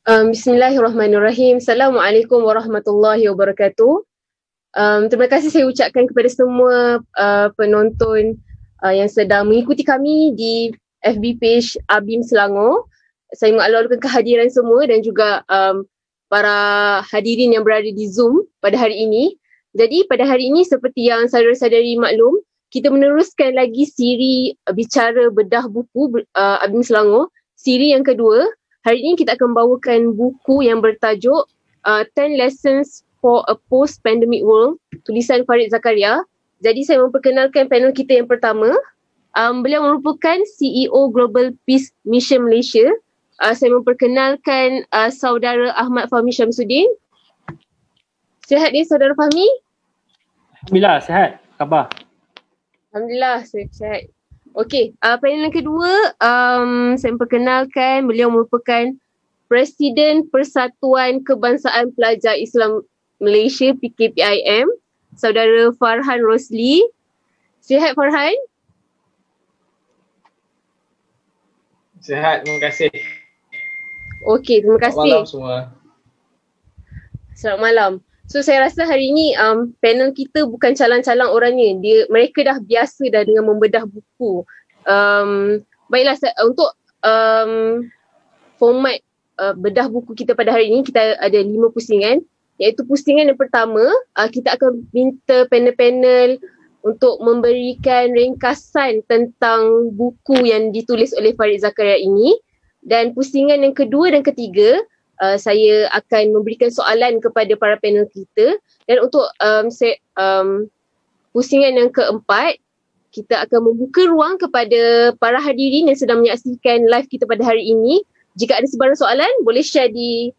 Bismillahirrahmanirrahim. Assalamualaikum warahmatullahi wabarakatuh. Terima kasih saya ucapkan kepada semua penonton yang sedang mengikuti kami di FB page ABIM Selangor. Saya mengalu-alukan kehadiran semua dan juga para hadirin yang berada di Zoom pada hari ini. Jadi pada hari ini seperti yang saudara-saudari maklum, kita meneruskan lagi siri bicara bedah buku ABIM Selangor, siri yang kedua. Hari ini kita akan bawakan buku yang bertajuk 10 Lessons for a Post-Pandemic World, tulisan Farid Zakaria. Jadi saya memperkenalkan panel kita yang pertama. Beliau merupakan CEO Global Peace Mission Malaysia. Saya memperkenalkan saudara Ahmad Fahmi Syamsuddin. Sihat ni saudara Fahmi? Alhamdulillah, sihat. Khabar? Alhamdulillah, sihat. Okey, panel yang kedua, saya memperkenalkan beliau merupakan Presiden Persatuan Kebangsaan Pelajar Islam Malaysia PKPIM, saudara Farhan Rosli. Sihat Farhan? Sihat, terima kasih. Okey, terima kasih. Selamat malam semua. Selamat malam. So saya rasa hari ini panel kita bukan calang-calang orangnya. Mereka dah biasa dah dengan membedah buku. Baiklah, untuk format bedah buku kita pada hari ini, kita ada 5 pusingan. Iaitu pusingan yang pertama, kita akan minta panel-panel untuk memberikan ringkasan tentang buku yang ditulis oleh Farid Zakaria ini. Dan pusingan yang kedua dan ketiga, saya akan memberikan soalan kepada para panel kita. Dan untuk pusingan yang keempat, kita akan membuka ruang kepada para hadirin yang sedang menyaksikan live kita pada hari ini. Jika ada sebarang soalan, boleh share di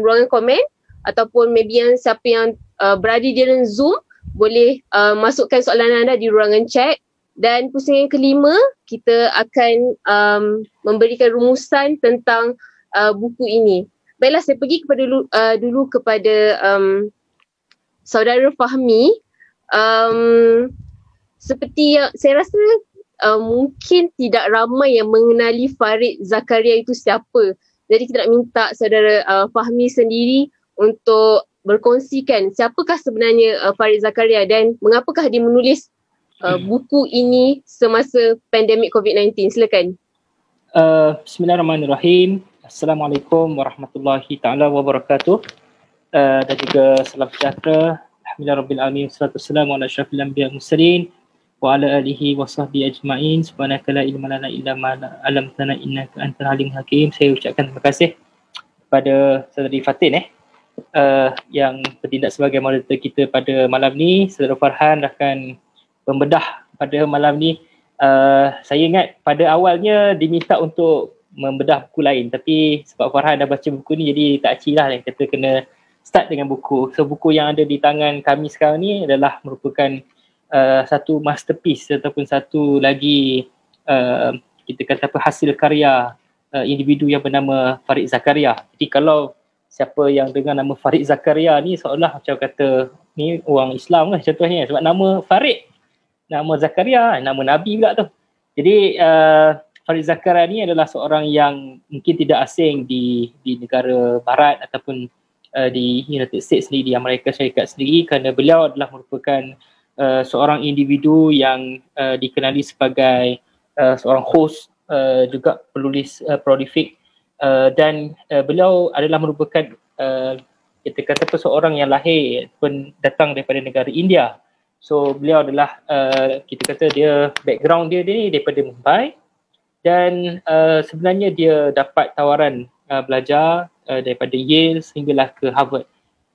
ruangan komen, ataupun maybe siapa yang berada di dalam Zoom boleh masukkan soalan anda di ruangan chat. Dan pusingan yang kelima, kita akan memberikan rumusan tentang buku ini. Baiklah, saya pergi dulu kepada saudara Fahmi. Seperti yang saya rasa mungkin tidak ramai yang mengenali Farid Zakaria itu siapa. Jadi kita nak minta saudara Fahmi sendiri untuk berkongsikan siapakah sebenarnya Farid Zakaria dan mengapakah dia menulis buku ini semasa pandemik COVID-19. Silakan. Bismillahirrahmanirrahim. Assalamualaikum warahmatullahi ta'ala wabarakatuh. Dan juga salam sejahtera. Alhamdulillahirrahmanirrahim. Wassalatu wassalamu ala asyrafil anbiya mursalin wa ala alihi wa sahbihi ajma'in. Subhanaka la ilma lana illa ma 'allamtana innaka antal alimul hakim. Saya ucapkan terima kasih kepada saudari Fatin yang bertindak sebagai moderator kita pada malam ni. Saudara Farhan akan membedah pada malam ni. Saya ingat pada awalnya diminta untuk membedah buku lain, tapi sebab Farhan dah baca buku ni jadi tak acik lah yang kata kena start dengan buku. So buku yang ada di tangan kami sekarang ni adalah merupakan satu masterpiece ataupun satu lagi kita kata apa, hasil karya individu yang bernama Farid Zakaria. Jadi kalau siapa yang dengar nama Farid Zakaria ni seolah macam kata ni orang Islam lah contohnya, sebab nama Farid, nama Zakaria, nama Nabi pula tu. Jadi Farid Zakaria ni adalah seorang yang mungkin tidak asing di negara barat ataupun di United States sendiri, di Amerika Syarikat sendiri, kerana beliau adalah merupakan seorang individu yang dikenali sebagai seorang host, juga penulis prolific, dan beliau adalah merupakan kita kata seorang yang lahir pun datang daripada negara India. So beliau adalah kita kata dia background dia ni daripada Mumbai, dan sebenarnya dia dapat tawaran belajar daripada Yale sehinggalah ke Harvard.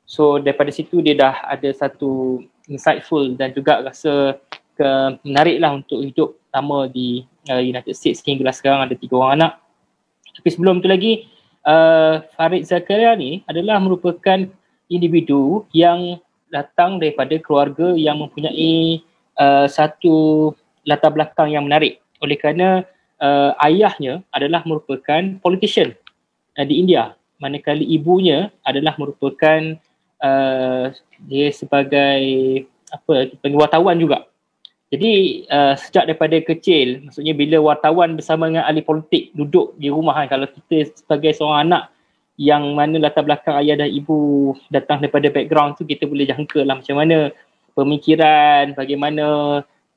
So daripada situ dia dah ada satu insightful dan juga rasa menariklah untuk hidup lama di United States sehinggalah sekarang ada 3 orang anak. Tapi sebelum tu lagi Farid Zakaria ni adalah merupakan individu yang datang daripada keluarga yang mempunyai satu latar belakang yang menarik, oleh kerana ayahnya adalah merupakan politician di India, manakala ibunya adalah merupakan dia sebagai wartawan juga. Jadi sejak daripada kecil, maksudnya bila wartawan bersama dengan ahli politik duduk di rumah kalau kita sebagai seorang anak yang mana latar belakang ayah dan ibu datang daripada background tu, kita boleh jangka lah macam mana pemikiran, bagaimana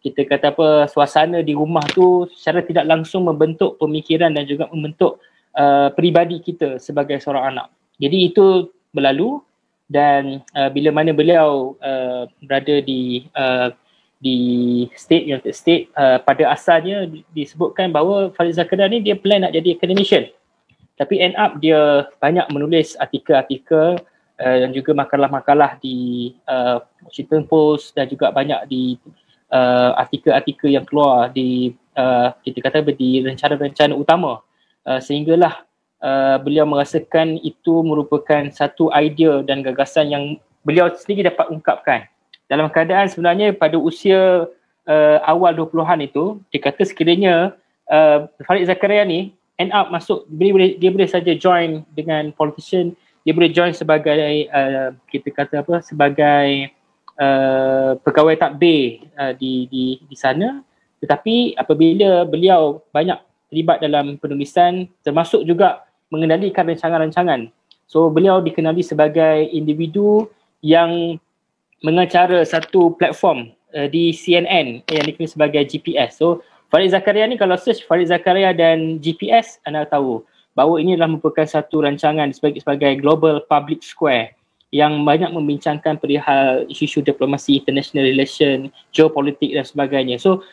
kita kata apa, suasana di rumah tu secara tidak langsung membentuk pemikiran dan juga membentuk peribadi kita sebagai seorang anak. Jadi itu berlalu, dan bila mana beliau berada di state, United States, pada asalnya disebutkan bahawa Farid Zakaria ni dia plan nak jadi academician, tapi end up dia banyak menulis artikel-artikel dan juga makalah-makalah di Washington Post, dan juga banyak di artikel-artikel yang keluar di kita kata di rencana-rencana utama, sehinggalah beliau merasakan itu merupakan satu idea dan gagasan yang beliau sendiri dapat ungkapkan dalam keadaan sebenarnya pada usia awal 20-an itu. Dia kata sekiranya Farid Zakaria ni end up masuk, dia boleh saja join dengan politician, dia boleh join sebagai kita kata apa, sebagai pegawai takbir di sana. Tetapi apabila beliau banyak terlibat dalam penulisan, termasuk juga mengendalikan rancangan-rancangan, so beliau dikenali sebagai individu yang mengacara satu platform di CNN yang dikenali sebagai GPS. So Farid Zakaria ni, kalau search Farid Zakaria dan GPS, anda tahu bahawa ini adalah merupakan satu rancangan sebagai global public square yang banyak membincangkan perihal isu-isu diplomasi, international relation, geopolitik dan sebagainya. So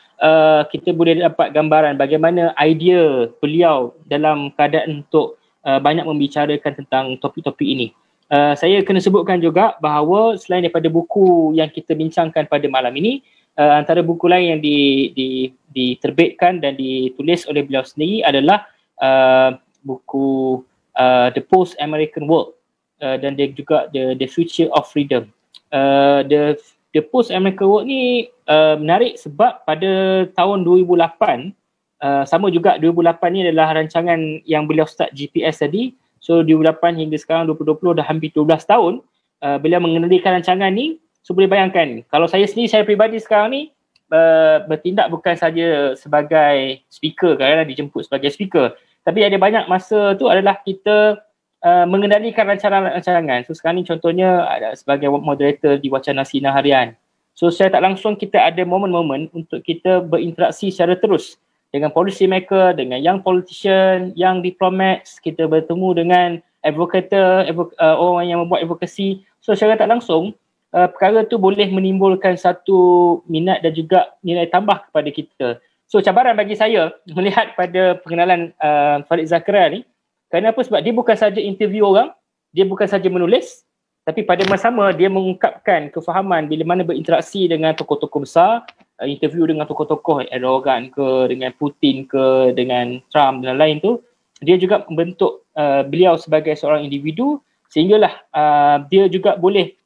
kita boleh dapat gambaran bagaimana idea beliau dalam keadaan untuk banyak membicarakan tentang topik-topik ini. Saya kena sebutkan juga bahawa selain daripada buku yang kita bincangkan pada malam ini, antara buku lain yang diterbitkan dan ditulis oleh beliau sendiri adalah buku The Post-American World, dan dia juga The Future of Freedom. The Post-American World ni menarik sebab pada tahun 2008, sama juga 2008 ni adalah rancangan yang beliau start GPS tadi. So 2008 hingga sekarang 2020 dah hampir 12 tahun beliau mengendalikan rancangan ni. So boleh bayangkan, kalau saya sendiri, saya peribadi sekarang ni bertindak bukan saja sebagai speaker, kadang-kadang dijemput sebagai speaker, tapi ada banyak masa tu adalah kita mengendalikan rancangan-rancangan. So sekarang ni contohnya sebagai moderator di Wacana Sinar Harian. So secara tak langsung kita ada momen-momen untuk kita berinteraksi secara terus dengan policy maker, dengan young politician, young diplomats, kita bertemu dengan advocator, orang yang membuat advokasi. So secara tak langsung perkara tu boleh menimbulkan satu minat dan juga nilai tambah kepada kita. So cabaran bagi saya melihat pada pengenalan Farid Zakaria ni, kenapa? Sebab dia bukan saja interview orang, dia bukan saja menulis, tapi pada masa sama dia mengungkapkan kefahaman bila mana berinteraksi dengan tokoh-tokoh besar, interview dengan tokoh-tokoh Erdogan ke, dengan Putin ke, dengan Trump dan lain tu. Dia juga membentuk beliau sebagai seorang individu, sehinggalah dia juga boleh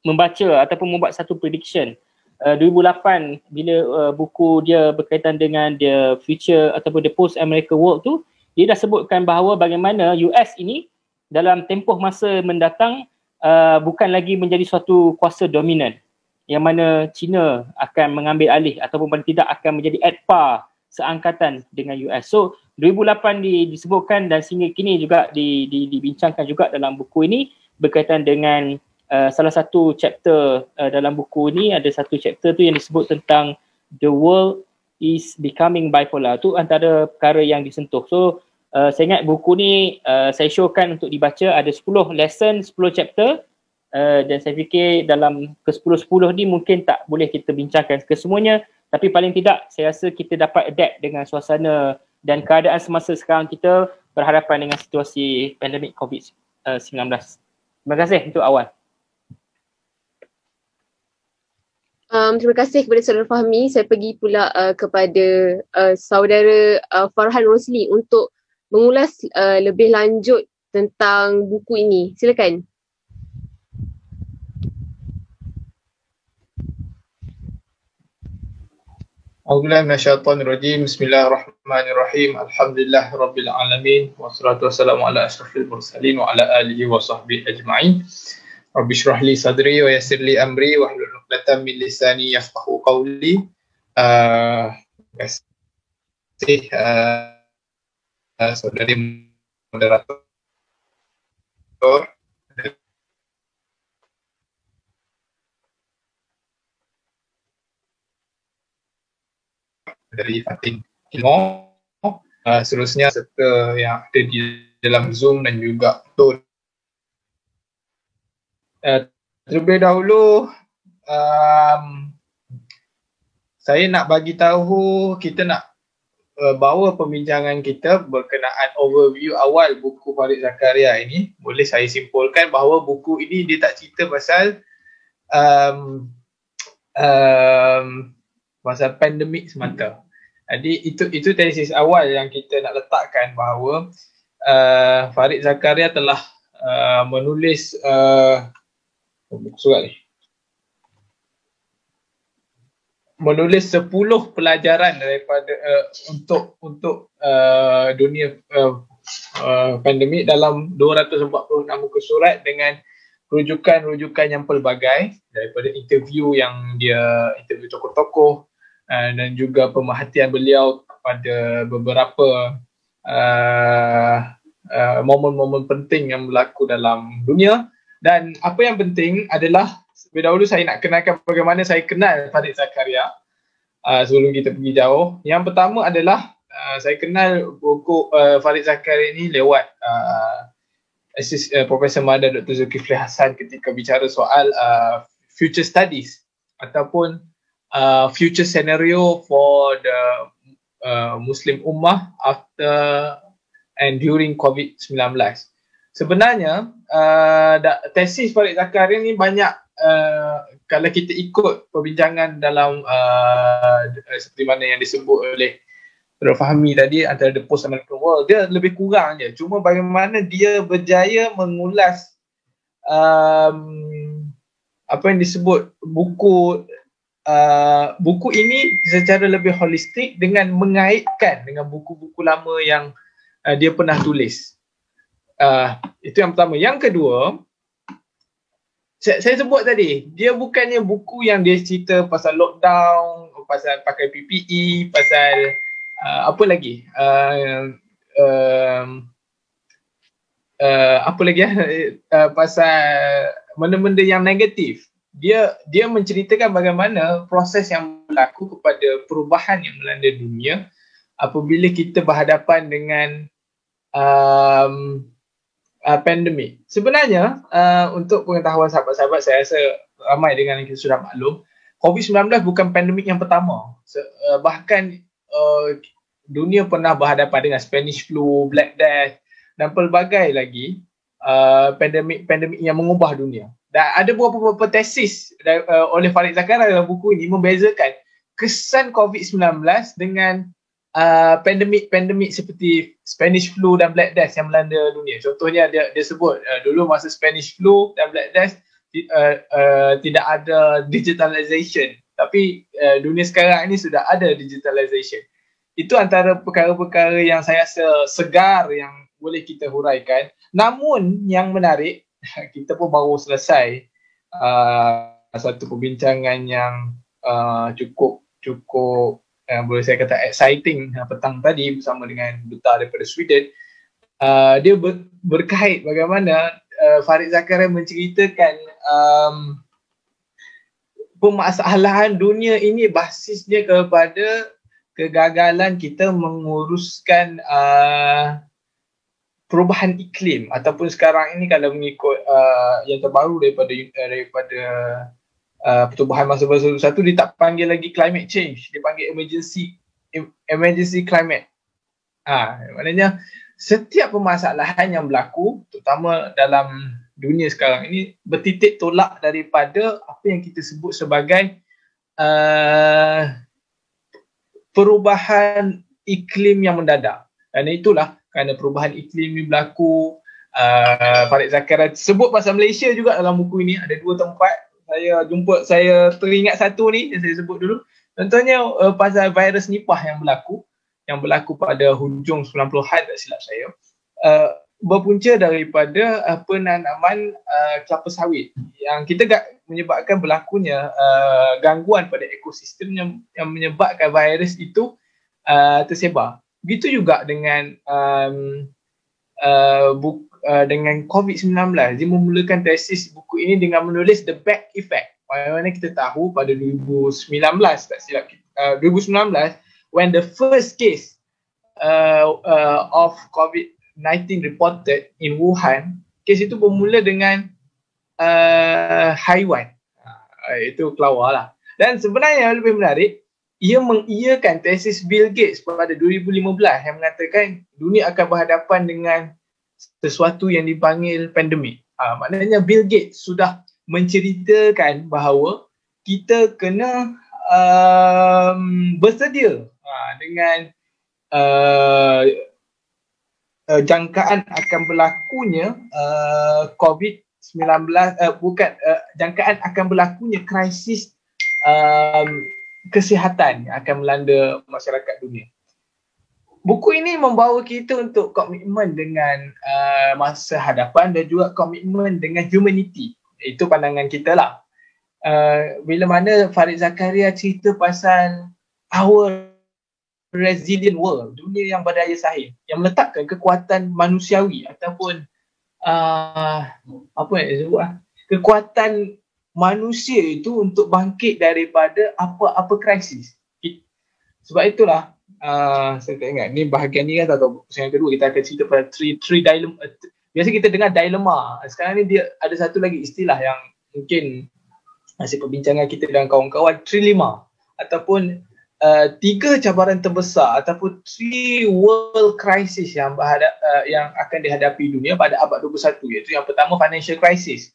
membaca ataupun membuat satu prediction. 2008 bila buku dia berkaitan dengan The Future ataupun The Post-American World tu, dia dah sebutkan bahawa bagaimana US ini dalam tempoh masa mendatang bukan lagi menjadi suatu kuasa dominan, yang mana China akan mengambil alih ataupun paling tidak akan menjadi at par seangkatan dengan US. So 2008 disebutkan dan sehingga kini juga dibincangkan juga dalam buku ini berkaitan dengan salah satu chapter dalam buku ni. Ada satu chapter tu yang disebut tentang the world is becoming bipolar. Tu antara perkara yang disentuh. So saya ingat buku ni saya showkan untuk dibaca, ada 10 lesson, 10 chapter, dan saya fikir dalam ke-10-10 ni mungkin tak boleh kita bincangkan kesemuanya, tapi paling tidak saya rasa kita dapat adapt dengan suasana dan keadaan semasa sekarang kita berhadapan dengan situasi pandemik COVID-19. Terima kasih untuk awal. Terima kasih kepada Saudara Fahmi. Saya pergi pula kepada Saudara Farhan Rosli untuk mengulas lebih lanjut tentang buku ini. Silakan. A'udzubillahi minasyaitonir rajim. Bismillahirrahmanirrahim. Alhamdulillah rabbil alamin wassalatu wassalamu ala asyrafil mursalin wa ala alihi wa sahbihi ajma'in. Rabbi shrah li sadri wa yassir li amri wa hlul 'uqdatam min lisani yafqahu qawli. Saudari moderator dari Fatin Timur, seterusnya serta yang ada di dalam Zoom dan juga Tun. Terlebih dahulu, saya nak bagi tahu, kita nak bawa pembincangan kita berkenaan overview awal buku Farid Zakaria ini. Boleh saya simpulkan bahawa buku ini dia tak cerita pasal pasal pandemik semata. Jadi itu tesis awal yang kita nak letakkan, bahawa Farid Zakaria telah menulis buku surat ni, menulis 10 pelajaran daripada untuk dunia pandemik dalam 246 muka surat dengan rujukan-rujukan yang pelbagai, daripada interview yang dia interview tokoh-tokoh dan juga pemerhatian beliau pada beberapa momen-momen penting yang berlaku dalam dunia. Dan apa yang penting adalah, lebih dahulu saya nak kenalkan bagaimana saya kenal Farid Zakaria sebelum kita pergi jauh. Yang pertama adalah saya kenal buku Farid Zakaria ini lewat Profesor Mada Dr. Zulkifli Hasan ketika bicara soal future studies ataupun future scenario for the Muslim Ummah after and during COVID-19. Sebenarnya tesis Farid Zakaria ni banyak, kalau kita ikut perbincangan dalam seperti mana yang disebut oleh Dr. Fahmi tadi, antara The Post-American World, dia lebih kurang je. Cuma bagaimana dia berjaya mengulas apa yang disebut buku ini secara lebih holistik dengan mengaitkan dengan buku-buku lama yang dia pernah tulis. Itu yang pertama. Yang kedua, saya sebut tadi, dia bukannya buku yang dia cerita pasal lockdown, pasal pakai PPE, pasal apa lagi? Pasal benda-benda yang negatif. Dia menceritakan bagaimana proses yang berlaku kepada perubahan yang melanda dunia apabila kita berhadapan dengan pandemik. Sebenarnya untuk pengetahuan sahabat-sahabat, saya rasa ramai dengan yang kita sudah maklum, COVID-19 bukan pandemik yang pertama. Bahkan dunia pernah berhadapan dengan Spanish flu, Black Death dan pelbagai lagi pandemik yang mengubah dunia. Dan ada beberapa tesis oleh Farid Zakaria dalam buku ini membezakan kesan COVID-19 dengan pandemik seperti Spanish flu dan Black Death yang melanda dunia. Contohnya dia sebut dulu masa Spanish flu dan Black Death tidak ada digitalization, tapi dunia sekarang ini sudah ada digitalization. Itu antara perkara-perkara yang saya rasa segar yang boleh kita huraikan. Namun yang menarik, kita pun baru selesai satu perbincangan yang cukup boleh saya kata exciting petang tadi bersama dengan duta daripada Sweden. Dia berkait bagaimana Farid Zakaria menceritakan permasalahan dunia ini basisnya kepada kegagalan kita menguruskan perubahan iklim, ataupun sekarang ini kalau mengikut yang terbaru daripada Pertubuhan Masa Bersatu, dia tak panggil lagi climate change, dia panggil emergency climate. Maknanya setiap permasalahan yang berlaku, terutama dalam dunia sekarang ini, bertitik tolak daripada apa yang kita sebut sebagai perubahan iklim yang mendadak. Dan itulah kerana perubahan iklim ni berlaku. Farid Zakaria sebut pasal Malaysia juga dalam buku ini. Ada 2 tempat saya teringat satu ni yang saya sebut dulu. Contohnya pasal virus Nipah yang berlaku pada hujung 90-an, tak silap saya. Berpunca daripada penanaman kelapa sawit yang kita menyebabkan berlakunya gangguan pada ekosistem yang menyebabkan virus itu tersebar. Begitu juga dengan dengan COVID-19. Dia memulakan tesis buku ini dengan menulis the back effect. Mana kita tahu pada 2019, tak silap 2019, when the first case of COVID-19 reported in Wuhan, kes itu bermula dengan haiwan. Itu kelawar lah. Dan sebenarnya yang lebih menarik, ia mengiyakan tesis Bill Gates pada 2015 yang mengatakan dunia akan berhadapan dengan sesuatu yang dipanggil pandemik. Maknanya Bill Gates sudah menceritakan bahawa kita kena bersedia dengan jangkaan akan berlakunya COVID-19, jangkaan akan berlakunya krisis kesihatan yang akan melanda masyarakat dunia. Buku ini membawa kita untuk komitmen dengan masa hadapan dan juga komitmen dengan humanity. Itu pandangan kita lah. Bila mana Farid Zakaria cerita pasal our resilient world, dunia yang berdaya saing, yang meletakkan kekuatan manusiawi ataupun apa yang disebut kekuatan manusia itu untuk bangkit daripada apa-apa krisis. Sebab itulah saya tak ingat ni bahagian ni kan, atau yang kedua kita akan cerita pada three dilemma. Biasa kita dengar dilema. Sekarang ni dia ada satu lagi istilah yang mungkin hasil perbincangan kita dengan kawan-kawan, trilema, ataupun 3 cabaran terbesar ataupun 3 world crisis yang akan dihadapi dunia pada abad 21, iaitu yang pertama financial crisis.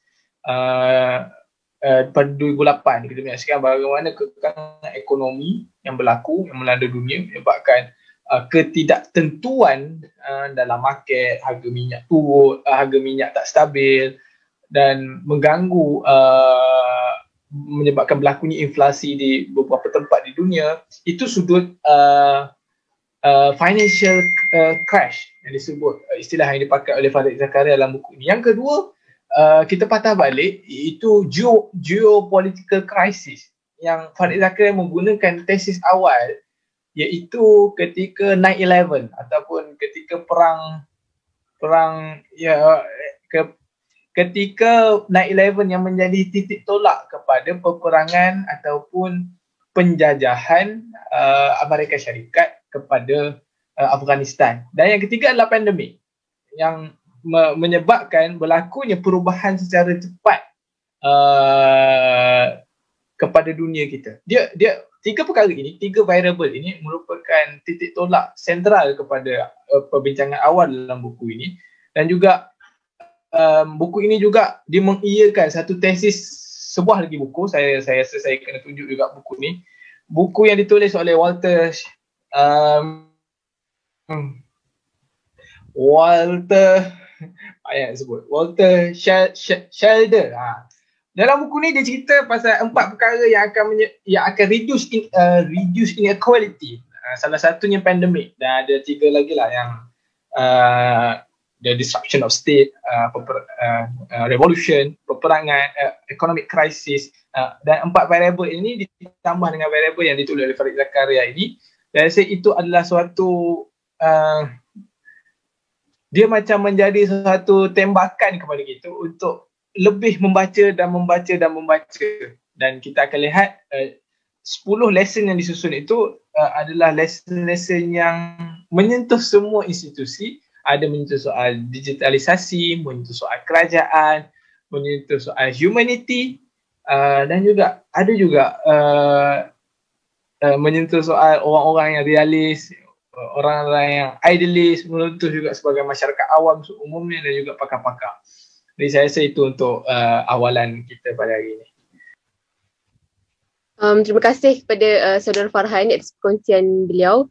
Pada 2008 kita menyaksikan bagaimana kekangan ekonomi yang berlaku yang melanda dunia menyebabkan ketidaktentuan dalam market, harga minyak turun, harga minyak tak stabil dan mengganggu, menyebabkan berlakunya inflasi di beberapa tempat di dunia. Itu sudut financial crash yang disebut, istilah yang dipakai oleh Farid Zakaria dalam buku ini. Yang kedua, kita patah balik, iaitu geopolitical crisis yang Farid Zakaria menggunakan tesis awal, iaitu ketika 9/11 ataupun ketika ketika 9/11 yang menjadi titik tolak kepada peperangan ataupun penjajahan Amerika Syarikat kepada Afghanistan. Dan yang ketiga adalah pandemik yang menyebabkan berlakunya perubahan secara cepat kepada dunia kita. Dia 3 perkara ini, 3 variable ini merupakan titik tolak sentral kepada perbincangan awal dalam buku ini. Dan juga buku ini juga dia mengiyakan satu tesis, sebuah lagi buku, saya kena tunjuk juga buku ni. Buku yang ditulis oleh Walter Schelder. Dalam buku ni dia cerita pasal 4 perkara yang akan reduce inequality. Salah satunya pandemik, dan ada 3 lagi lah yang the disruption of state, revolution, peperangan, economic crisis, dan 4 variable ini ditambah dengan variable yang ditulis oleh Farid Zakaria ini. Dan saya rasa itu adalah suatu dia macam menjadi satu tembakan kepada kita untuk lebih membaca dan membaca. Dan kita akan lihat 10 lesson yang disusun itu adalah lesson yang menyentuh semua institusi. Ada menyentuh soal digitalisasi, menyentuh soal kerajaan, menyentuh soal humanity, dan juga ada juga menyentuh soal orang-orang yang realis, orang-orang yang idealis, menyentuh juga sebagai masyarakat awam umumnya dan juga pakar-pakar. Jadi saya rasa itu untuk awalan kita pada hari ini. Terima kasih kepada Saudara Farhan atas perkongsian beliau.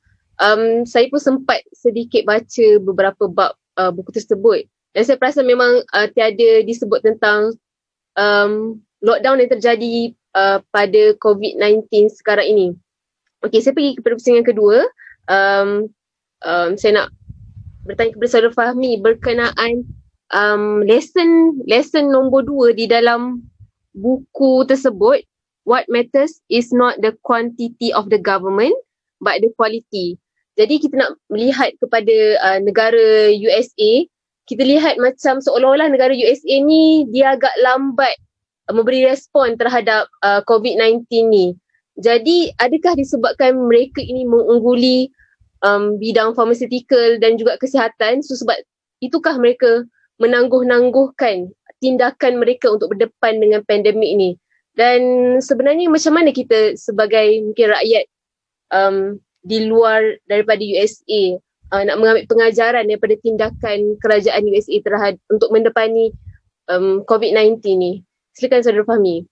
Saya pun sempat sedikit baca beberapa bab buku tersebut, dan saya perasan memang tiada disebut tentang lockdown yang terjadi pada COVID-19 sekarang ini. Okey, saya pergi kepada pusing yang kedua. Saya nak bertanya kepada Saudara Fahmi berkenaan lesson nombor 2 di dalam buku tersebut. What matters is not the quantity of the government but the quality. Jadi kita nak melihat kepada negara USA kita lihat macam seolah-olah negara USA ni dia agak lambat memberi respon terhadap COVID-19 ni. Jadi adakah disebabkan mereka ini mengungguli bidang pharmaceutical dan juga kesihatan, so sebab itukah mereka menangguh-nangguhkan tindakan mereka untuk berdepan dengan pandemik ni? Dan sebenarnya macam mana kita sebagai mungkin rakyat di luar daripada USA nak mengambil pengajaran daripada tindakan kerajaan USA terhadap untuk mendepani COVID-19 ni? Silakan Saudara Fahmi.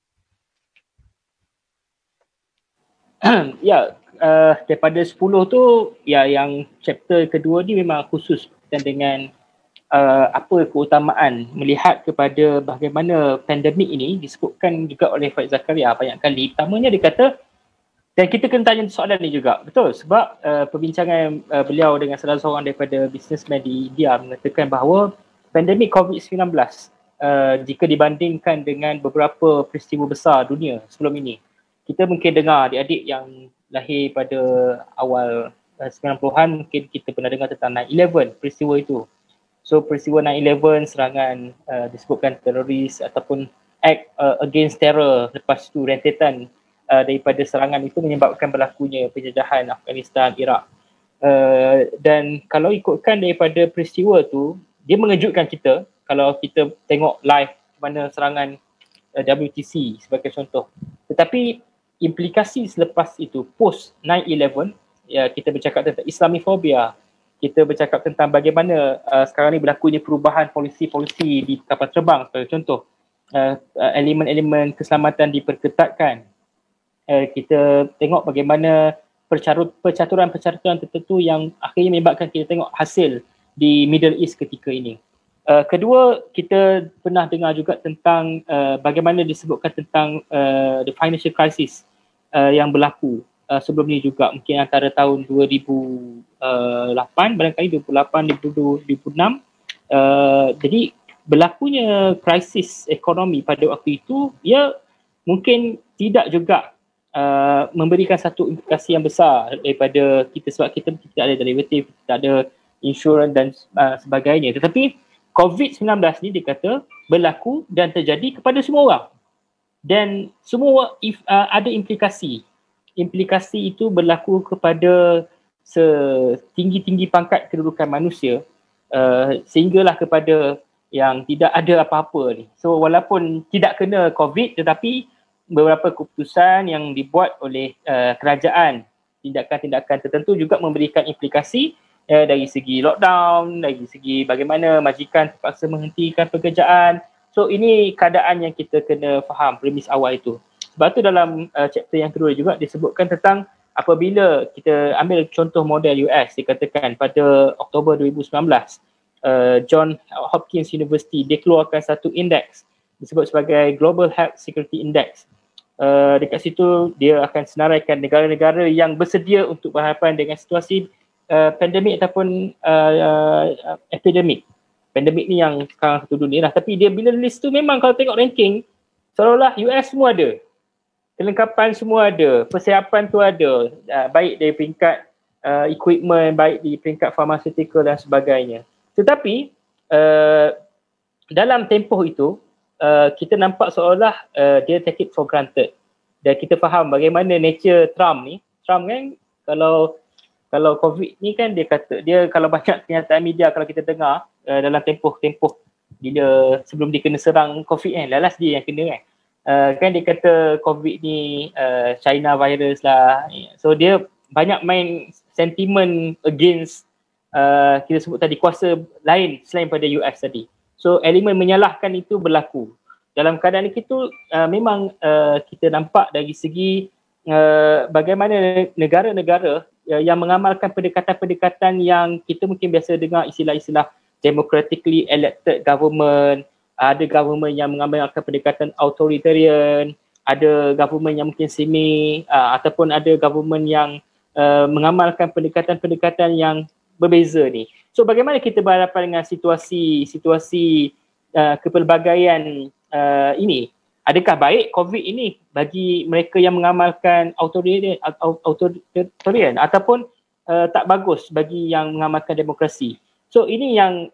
Ya, daripada 10 tu, ya yang chapter kedua ni memang khusus dan dengan apa keutamaan melihat kepada bagaimana pandemik ini disebutkan juga oleh Faik Zakaria banyak kali. Pertamanya dia kata, dan kita kena tanya soalan ni juga, betul? Sebab perbincangan beliau dengan salah seorang daripada businessman di India mengatakan bahawa pandemik COVID-19 jika dibandingkan dengan beberapa peristiwa besar dunia sebelum ini, kita mungkin dengar adik-adik yang lahir pada awal 90-an, mungkin kita pernah dengar tentang 9/11, peristiwa itu. So peristiwa 9/11, serangan disebutkan teroris ataupun act against terror, lepas tu rentetan daripada serangan itu menyebabkan berlakunya penjajahan Afghanistan, Iraq. Dan kalau ikutkan daripada peristiwa tu, dia mengejutkan kita kalau kita tengok live mana serangan WTC sebagai contoh. Tetapi implikasi selepas itu, post 9/11, ya, kita bercakap tentang Islamofobia, kita bercakap tentang bagaimana sekarang ni berlakunya perubahan polisi-polisi di kapal terbang sebagai contoh. Elemen-elemen keselamatan diperketatkan. Kita tengok bagaimana percaturan-percaturan tertentu yang akhirnya menyebabkan kita tengok hasil di Middle East ketika ini. Kedua, kita pernah dengar juga tentang bagaimana disebutkan tentang the financial crisis yang berlaku sebelum ni juga, mungkin antara tahun 2008, barangkali 2008-2006. Jadi berlakunya krisis ekonomi pada waktu itu, ia mungkin tidak juga memberikan satu implikasi yang besar daripada kita, sebab kita ada derivatif, kita ada insurans dan sebagainya. Tetapi COVID-19 ni dia kata berlaku dan terjadi kepada semua orang. Dan semua ada implikasi. Implikasi itu berlaku kepada setinggi-tinggi pangkat kedudukan manusia sehinggalah kepada yang tidak ada apa-apa ni. So walaupun tidak kena COVID, tetapi beberapa keputusan yang dibuat oleh kerajaan, tindakan-tindakan tertentu juga memberikan implikasi dari segi lockdown, dari segi bagaimana majikan terpaksa menghentikan pekerjaan. So ini keadaan yang kita kena faham premis awal itu. Sebab tu dalam chapter yang kedua juga disebutkan tentang apabila kita ambil contoh model US, dikatakan pada Oktober 2019, John Hopkins University dia keluarkan satu indeks disebut sebagai Global Health Security Index. Dekat situ dia akan senaraikan negara-negara yang bersedia untuk berhadapan dengan situasi pandemik ataupun epidemik. Pandemik ni yang sekarang satu dunia lah. Tapi dia bila list tu memang kalau tengok ranking, seolah-olah US semua ada. Kelengkapan semua ada. Persiapan tu ada. Baik dari peringkat equipment, baik di peringkat pharmaceutical dan sebagainya. Tetapi dalam tempoh itu, kita nampak seolah dia take it for granted. Dan kita faham bagaimana nature Trump ni. Trump kan kalau COVID ni kan dia kata, dia kalau banyak kenyataan media kalau kita dengar dalam tempoh-tempoh bila sebelum dia kena serang COVID kan, lalas dia yang kena kan. Kan dia kata COVID ni China virus lah. So dia banyak main sentiment against kita sebut tadi kuasa lain selain pada US tadi. So elemen menyalahkan itu berlaku. Dalam keadaan itu memang kita nampak dari segi bagaimana negara-negara yang mengamalkan pendekatan-pendekatan yang kita mungkin biasa dengar istilah-istilah democratically elected government, ada government yang mengamalkan pendekatan authoritarian, ada government yang mungkin semi ataupun ada government yang mengamalkan pendekatan-pendekatan yang berbeza ni. So bagaimana kita berhadapan dengan situasi kepelbagaian ini? Adakah baik COVID ini bagi mereka yang mengamalkan authoritarian ataupun tak bagus bagi yang mengamalkan demokrasi? So ini yang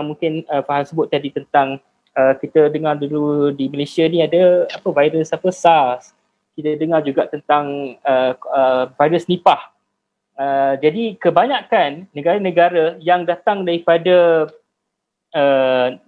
mungkin Faham sebut tadi tentang kita dengar dulu di Malaysia ni ada virus SARS. Kita dengar juga tentang virus Nipah. Jadi kebanyakan negara-negara yang datang daripada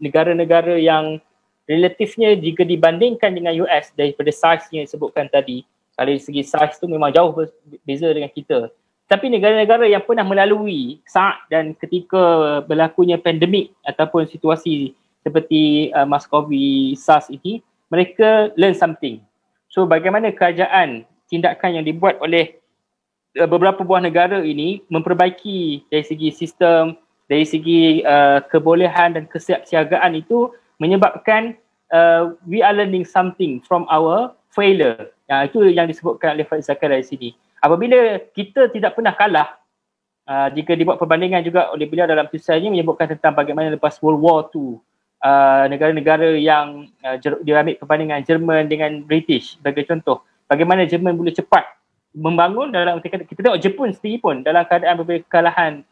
negara-negara yang relatifnya jika dibandingkan dengan US daripada saiz yang disebutkan tadi, dari segi saiz tu memang jauh berbeza dengan kita. Tapi negara-negara yang pernah melalui saat dan ketika berlakunya pandemik ataupun situasi seperti MERS-CoV SARS ini, mereka learn something. So bagaimana kerajaan, tindakan yang dibuat oleh beberapa buah negara ini memperbaiki dari segi sistem, dari segi kebolehan dan kesiapsiagaan itu menyebabkan we are learning something from our failure. Itu yang disebutkan oleh Faiz Zakir dari sini. Apabila kita tidak pernah kalah, jika dibuat perbandingan juga oleh beliau dalam tulisannya menyebutkan tentang bagaimana lepas World War II, negara-negara yang dia ambil perbandingan Jerman dengan British sebagai contoh, bagaimana Jerman boleh cepat membangun dalam kita tengok Jepun sendiri pun dalam keadaan berbeza kekalahan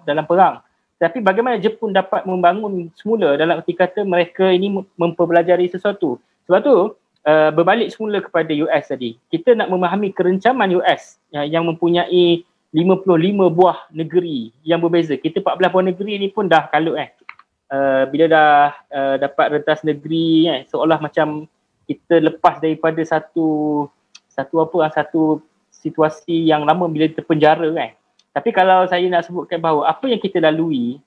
dalam perang. Tapi bagaimana Jepun dapat membangun semula dalam erti kata mereka ini mempelajari sesuatu. Sebab tu berbalik semula kepada US tadi. Kita nak memahami kerencaman US yang mempunyai 55 buah negeri yang berbeza. Kita 14 buah negeri ni pun dah kalut bila dah dapat rentas negeri seolah macam kita lepas daripada satu situasi yang lama bila terpenjara Tapi kalau saya nak sebutkan bahawa apa yang kita lalui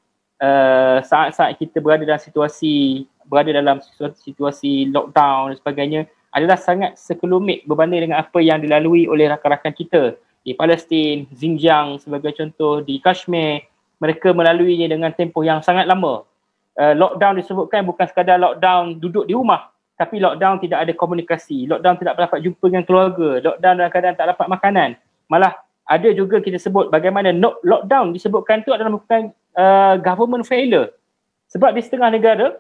saat-saat kita berada dalam situasi lockdown dan sebagainya adalah sangat sekelumit berbanding dengan apa yang dilalui oleh rakan-rakan kita di Palestin, Xinjiang sebagai contoh, di Kashmir. Mereka melaluinya dengan tempoh yang sangat lama. Lockdown disebutkan bukan sekadar lockdown duduk di rumah, tapi lockdown tidak ada komunikasi, lockdown tidak dapat jumpa dengan keluarga, lockdown dalam keadaan tak dapat makanan. Malah ada juga kita sebut bagaimana lockdown disebutkan tu adalah bukan government failure. Sebab di setengah negara,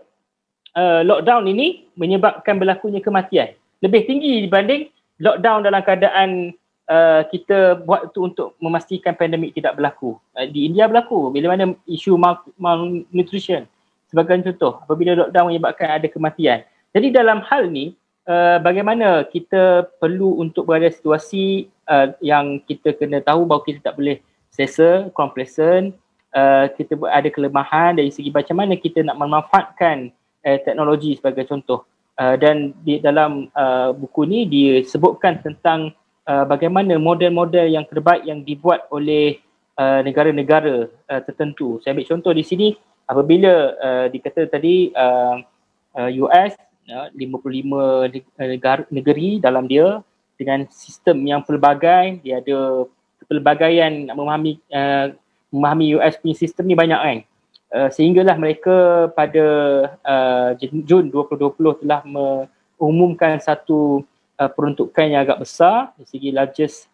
lockdown ini menyebabkan berlakunya kematian. Lebih tinggi dibanding lockdown dalam keadaan kita buat itu untuk memastikan pandemik tidak berlaku. Di India berlaku bila mana isu malnutrition sebagai contoh, apabila lockdown menyebabkan ada kematian. Jadi dalam hal ni, bagaimana kita perlu untuk berada situasi yang kita kena tahu bahawa kita tak boleh selesa, complacent, kita ada kelemahan dari segi macam mana kita nak memanfaatkan teknologi sebagai contoh. Dan di dalam buku ni disebutkan tentang bagaimana model-model yang terbaik yang dibuat oleh negara-negara tertentu. Saya ambil contoh di sini, apabila dikata tadi US 55 negeri dalam dia dengan sistem yang pelbagai, dia ada pelbagaian nak memahami US punya sistem ni banyak sehinggalah mereka pada Jun 2020 telah mengumumkan satu peruntukan yang agak besar dari segi largest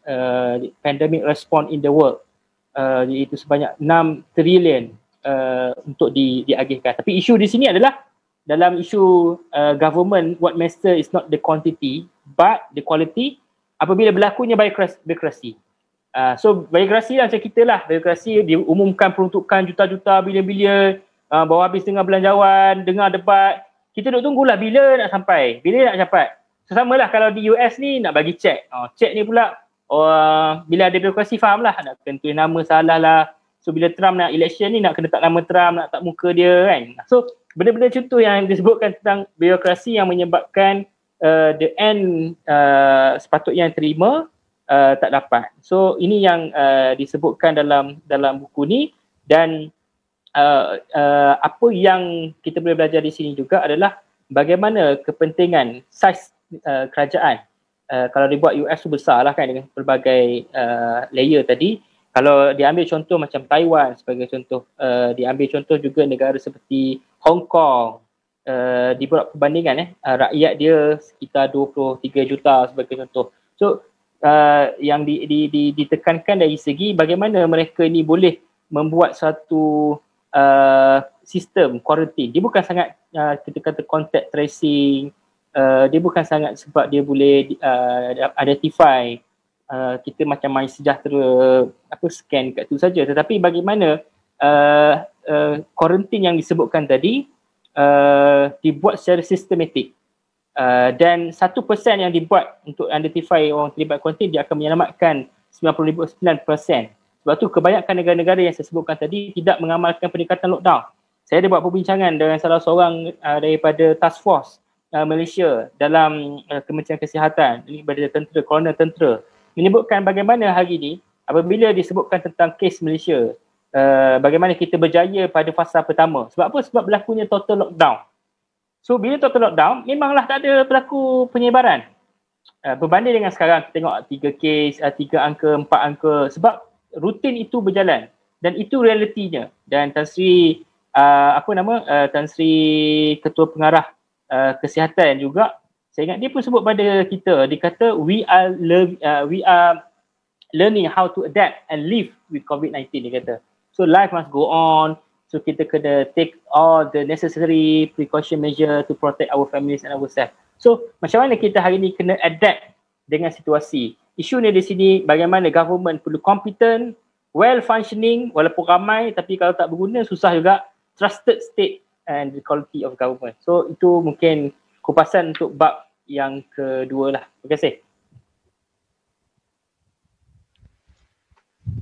pandemic response in the world, iaitu sebanyak 6 trilion untuk diagihkan. Tapi isu di sini adalah dalam isu government, what matter is not the quantity but the quality apabila berlakunya birokrasi. So birokrasi lah macam kita lah, birokrasi diumumkan peruntukan juta-juta bilion-bilion, bawa habis dengar belanjawan, dengar debat, kita duk tunggulah bila nak sampai, bila nak dapat. So samalah kalau di US ni nak bagi cek, cek ni pula bila ada birokrasi faham lah, nak tentuin nama salah lah. So bila Trump nak election ni nak kena tak nama Trump, nak tak muka dia So benda-benda contoh yang disebutkan tentang birokrasi yang menyebabkan the end sepatutnya yang terima tak dapat. So ini yang disebutkan dalam buku ni. Dan apa yang kita boleh belajar di sini juga adalah bagaimana kepentingan saiz kerajaan. Kalau dibuat US tu besar lah kan dengan pelbagai layer tadi. Kalau diambil contoh macam Taiwan sebagai contoh, diambil contoh juga negara seperti Hong Kong, dibuat perbandingan rakyat dia sekitar 23 juta sebagai contoh. So yang ditekankan dari segi bagaimana mereka ni boleh membuat satu sistem quarantine. Dia bukan sangat kita kata contact tracing, dia bukan sangat sebab dia boleh identify kita macam My Sejahtera scan kat tu saja, tetapi bagaimana quarantine yang disebutkan tadi dibuat secara sistematik. Dan 1% yang dibuat untuk identify orang terlibat quarantine, dia akan menyelamatkan 99%. Sebab tu kebanyakan negara-negara yang saya sebutkan tadi tidak mengamalkan pendekatan lockdown. Saya ada buat perbincangan dengan salah seorang daripada task force Malaysia dalam Kementerian Kesihatan, daripada tentera, kolonel tentera, menyebutkan bagaimana hari ini apabila disebutkan tentang kes Malaysia, bagaimana kita berjaya pada fasa pertama. Sebab apa? Sebab berlakunya total lockdown. So bila total lockdown, memanglah tak ada berlaku penyebaran. Berbanding dengan sekarang, kita tengok 3 kes, 3 angka, 4 angka. Sebab rutin itu berjalan dan itu realitinya. Dan Tan Sri Tan Sri Ketua Pengarah Kesihatan juga, saya ingat dia pun sebut pada kita, dia kata we are learning how to adapt and live with COVID-19, dia kata. So life must go on. So kita kena take all the necessary precaution measure to protect our families and ourselves. So macam mana kita hari ni kena adapt dengan situasi. Isu ni di sini bagaimana government perlu competent, well functioning, walaupun ramai tapi kalau tak berguna susah juga, trusted state and the quality of government. So itu mungkin kupasan untuk bab yang kedua lah. Terima kasih.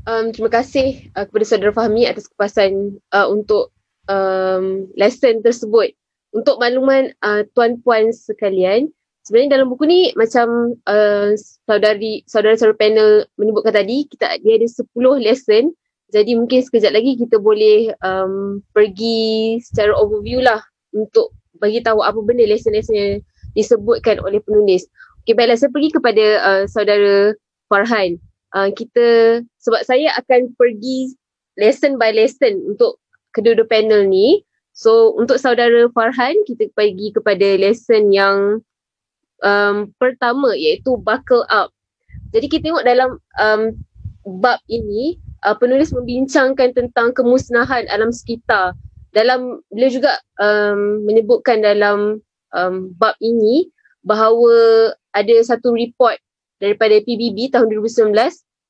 Terima kasih kepada Saudara Fahmi atas kupasan untuk lesson tersebut. Untuk makluman tuan-puan sekalian, sebenarnya dalam buku ni macam saudara-saudara panel menyebutkan tadi, dia ada 10 lesson. Jadi mungkin sekejap lagi kita boleh pergi secara overview lah untuk bagi tahu apa benda lesson-lesson yang disebutkan oleh penulis. Okey, baiklah, saya pergi kepada saudara Farhan. Sebab saya akan pergi lesson by lesson untuk kedua-dua panel ni. So untuk saudara Farhan, kita pergi kepada lesson yang pertama, iaitu buckle up. Jadi kita tengok dalam bab ini, penulis membincangkan tentang kemusnahan alam sekitar. Beliau juga menyebutkan dalam bab ini bahawa ada satu report daripada PBB tahun 2019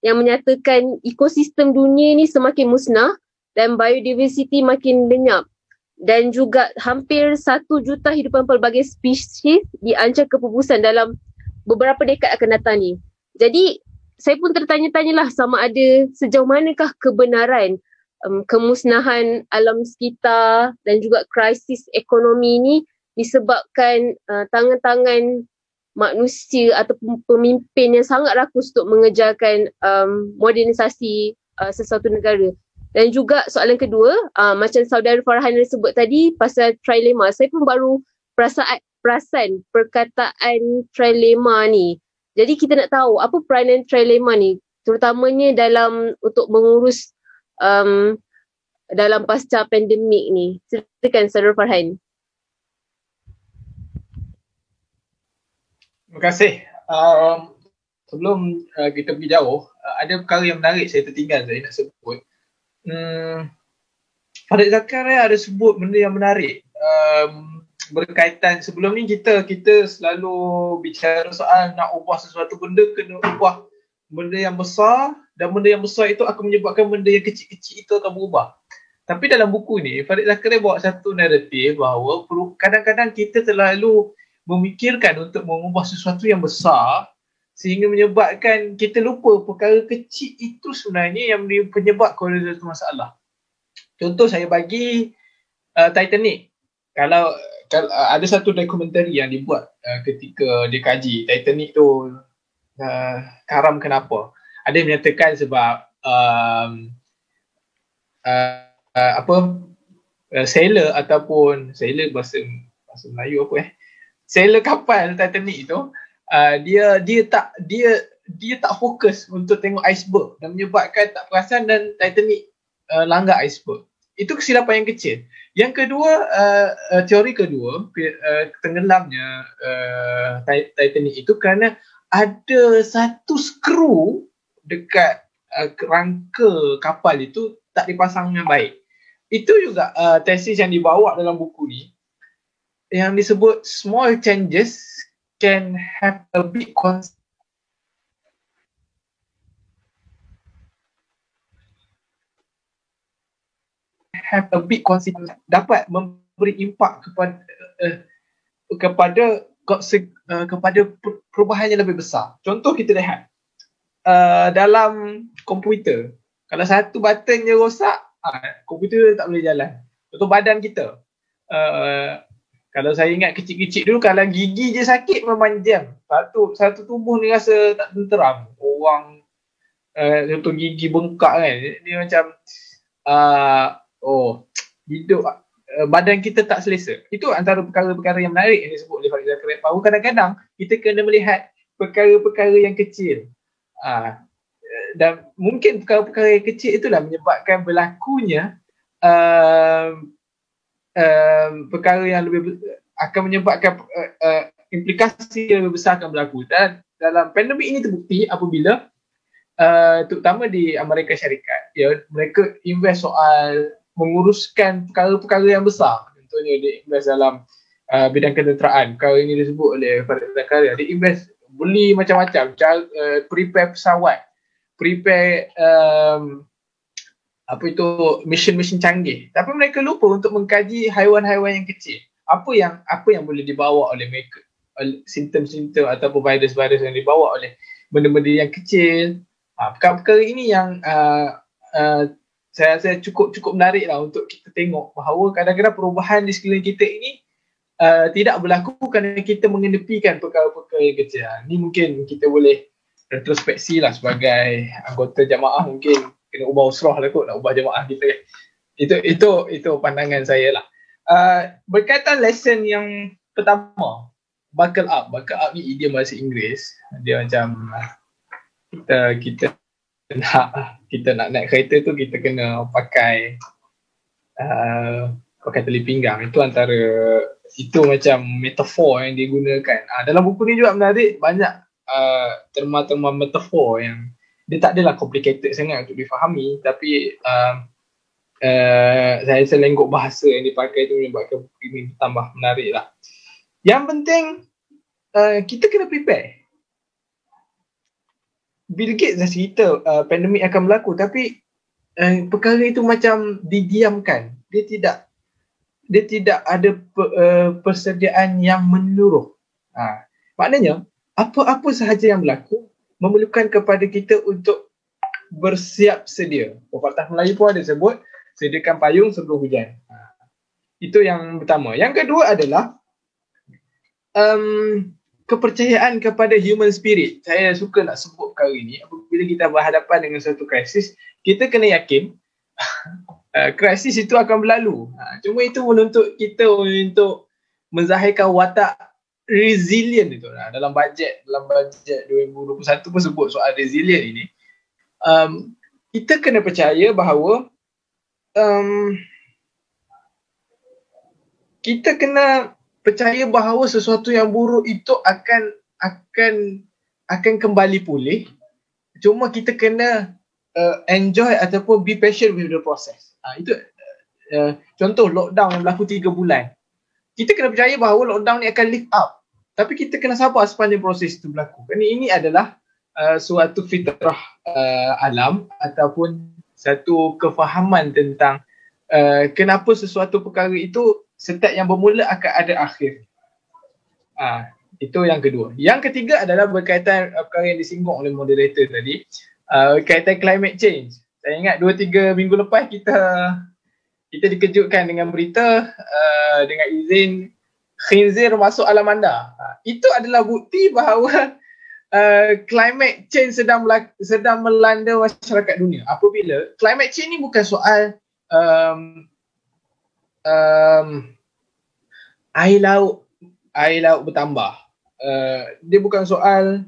yang menyatakan ekosistem dunia ni semakin musnah dan biodiversity makin lenyap. Dan juga hampir 1 juta hidupan pelbagai spesies diancam kepupusan dalam beberapa dekad akan datang ni. Jadi saya pun tertanya-tanyalah sama ada sejauh manakah kebenaran kemusnahan alam sekitar dan juga krisis ekonomi ni disebabkan tangan-tangan manusia atau pemimpin yang sangat rakus untuk mengejarkan modernisasi sesuatu negara. Dan juga soalan kedua, macam saudara Farhan sebut tadi pasal trilema, saya pun baru perasan perkataan trilema ni. Jadi kita nak tahu apa peranan trilema ni, terutamanya untuk mengurus dalam pasca pandemik ni. Silakan saudara Farhan. Terima kasih. Sebelum kita pergi jauh, ada perkara yang menarik saya tertinggal saya nak sebut. Farid Zakaria ada sebut benda yang menarik berkaitan. Sebelum ni kita selalu bicara soal nak ubah sesuatu benda, kena ubah benda yang besar, dan benda yang besar itu akan menyebabkan benda yang kecil-kecil itu akan berubah. Tapi dalam buku ni Farid Zakaria bawa satu naratif bahawa kadang-kadang kita terlalu memikirkan untuk mengubah sesuatu yang besar sehingga menyebabkan kita lupa perkara kecil itu sebenarnya yang penyebab kepada satu masalah. Contoh saya bagi Titanic. Kalau ada satu dokumentari yang dibuat ketika dia kaji Titanic tu karam kenapa. Ada yang menyatakan sebab sailor ataupun sailor bahasa Melayu sailor kapal Titanic tu dia tak fokus untuk tengok iceberg dan menyebabkan tak perasan dan Titanic langgar iceberg. Itu kesilapan yang kecil. Yang kedua, teori kedua, tenggelamnya Titanic itu kerana ada satu skru dekat rangka kapal itu tak dipasang dengan baik. Itu juga tesis yang dibawa dalam buku ni yang disebut small changes can have a big have a big consequence, dapat memberi impak kepada perubahan yang lebih besar. Contoh kita lihat dalam komputer, kalau satu button je rosak, komputer tak boleh jalan. Contoh badan kita, kalau saya ingat kecil-kecil dulu, kalau gigi je sakit memang jam. Satu tubuh ni rasa tak tenteram. Orang contoh gigi bengkak kan, dia macam hidup, badan kita tak selesa. Itu antara perkara-perkara yang menarik yang disebut oleh Farid Zakaria, bahawa kadang-kadang kita kena melihat perkara-perkara yang kecil. Dan mungkin perkara-perkara yang kecil itulah menyebabkan berlakunya perkara yang lebih akan menyebabkan implikasi yang lebih besar akan berlaku. Dan dalam pandemik ini terbukti apabila terutama di Amerika Syarikat, mereka invest soal menguruskan perkara-perkara yang besar. Contohnya dia invest dalam bidang ketenteraan. Perkara ini disebut oleh Farid Zakaria. Dia invest beli macam-macam, prepare pesawat, prepare mission canggih. Tapi mereka lupa untuk mengkaji haiwan-haiwan yang kecil. Apa yang boleh dibawa oleh mereka, simptom-simptom ataupun virus-virus yang dibawa oleh benda-benda yang kecil. Perkara-perkara ini yang saya rasa cukup menarik lah untuk kita tengok bahawa kadang-kadang perubahan di sekeliling kita ini tidak berlaku kerana kita mengenepikan perkara-perkara yang kecil. Ni mungkin kita boleh retrospeksi lah sebagai anggota jamaah, mungkin kena ubah usrah lah kot, nak ubah jamaah kita kan. Itu pandangan saya lah. Berkaitan lesson yang pertama, buckle up. Buckle up ni idiom bahasa Inggeris. Dia macam kita nak naik kereta tu, kita kena pakai tali pinggang. Itu macam metafor yang digunakan. Dalam buku ni juga menarik, banyak terma-terma metafor yang dia tak adalah complicated sangat untuk difahami, tapi saya rasa lenggok bahasa yang dipakai tu menyebabkan buku ini tambah menarik lah. Yang penting kita kena prepare. Bill Gates dah cerita pandemik akan berlaku, tapi perkara itu macam didiamkan. Dia tidak ada persediaan yang menyeluruh. Maknanya apa sahaja yang berlaku memerlukan kepada kita untuk bersiap sedia. Pepatah Melayu pun ada sebut, sediakan payung sebelum hujan. Itu yang pertama. Yang kedua adalah kepercayaan kepada human spirit. Saya suka nak sebut perkara ini. Apabila kita berhadapan dengan satu krisis, kita kena yakin krisis itu akan berlalu. Cuma itu menuntut kita untuk menzahirkan watak resilient itu. Dalam bajet 2021 pun sebut soal resilient ini. Kita kena percaya bahawa kita kena percaya bahawa sesuatu yang buruk itu akan kembali pulih. Cuma kita kena enjoy ataupun be patient with the process. Itu contoh lockdown yang berlaku 3 bulan. Kita kena percaya bahawa lockdown ni akan lift up. Tapi kita kena sabar sepanjang proses itu berlaku. Kerana ini adalah suatu fitrah alam ataupun satu kefahaman tentang kenapa sesuatu perkara itu setiap yang bermula akan ada akhir. Itu yang kedua. Yang ketiga adalah berkaitan perkara yang disinggung oleh moderator tadi, berkaitan climate change. Saya ingat 2-3 minggu lepas kita dikejutkan dengan berita dengan izin khinzir masuk alam anda. Itu adalah bukti bahawa climate change sedang melanda masyarakat dunia. Apabila climate change ni bukan soal air laut bertambah. Dia bukan soal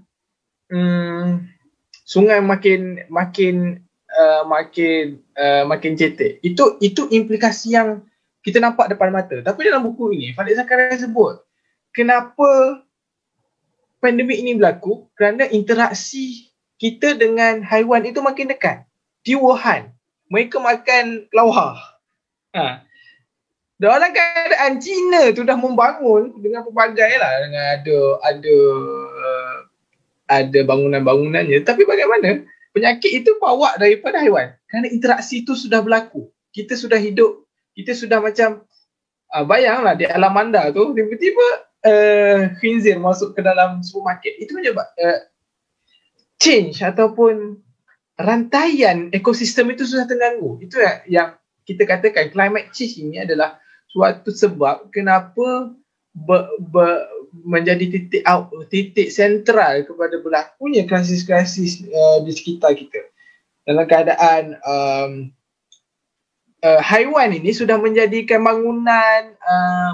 sungai makin cetek. Itu implikasi yang kita nampak depan mata. Tapi dalam buku ini Farid Zakaria sebut kenapa pandemik ini berlaku, kerana interaksi kita dengan haiwan itu makin dekat. Di Wuhan, mereka makan kelawar. Dalam keadaan China tu dah membangun dengan pelbagai lah, dengan ada bangunan-bangunannya, tapi bagaimana penyakit itu bawa daripada haiwan? Kerana interaksi itu sudah berlaku. Kita sudah hidup kita sudah macam bayanglah di alam anda tu tiba-tiba khinzir masuk ke dalam supermarket. Itu menyebab change ataupun rantaian ekosistem itu sudah terganggu. Itu yang kita katakan climate change ini adalah suatu sebab kenapa menjadi titik sentral kepada berlakunya krisis-krisis di sekitar kita. Dalam keadaan haiwan ini sudah menjadikan bangunan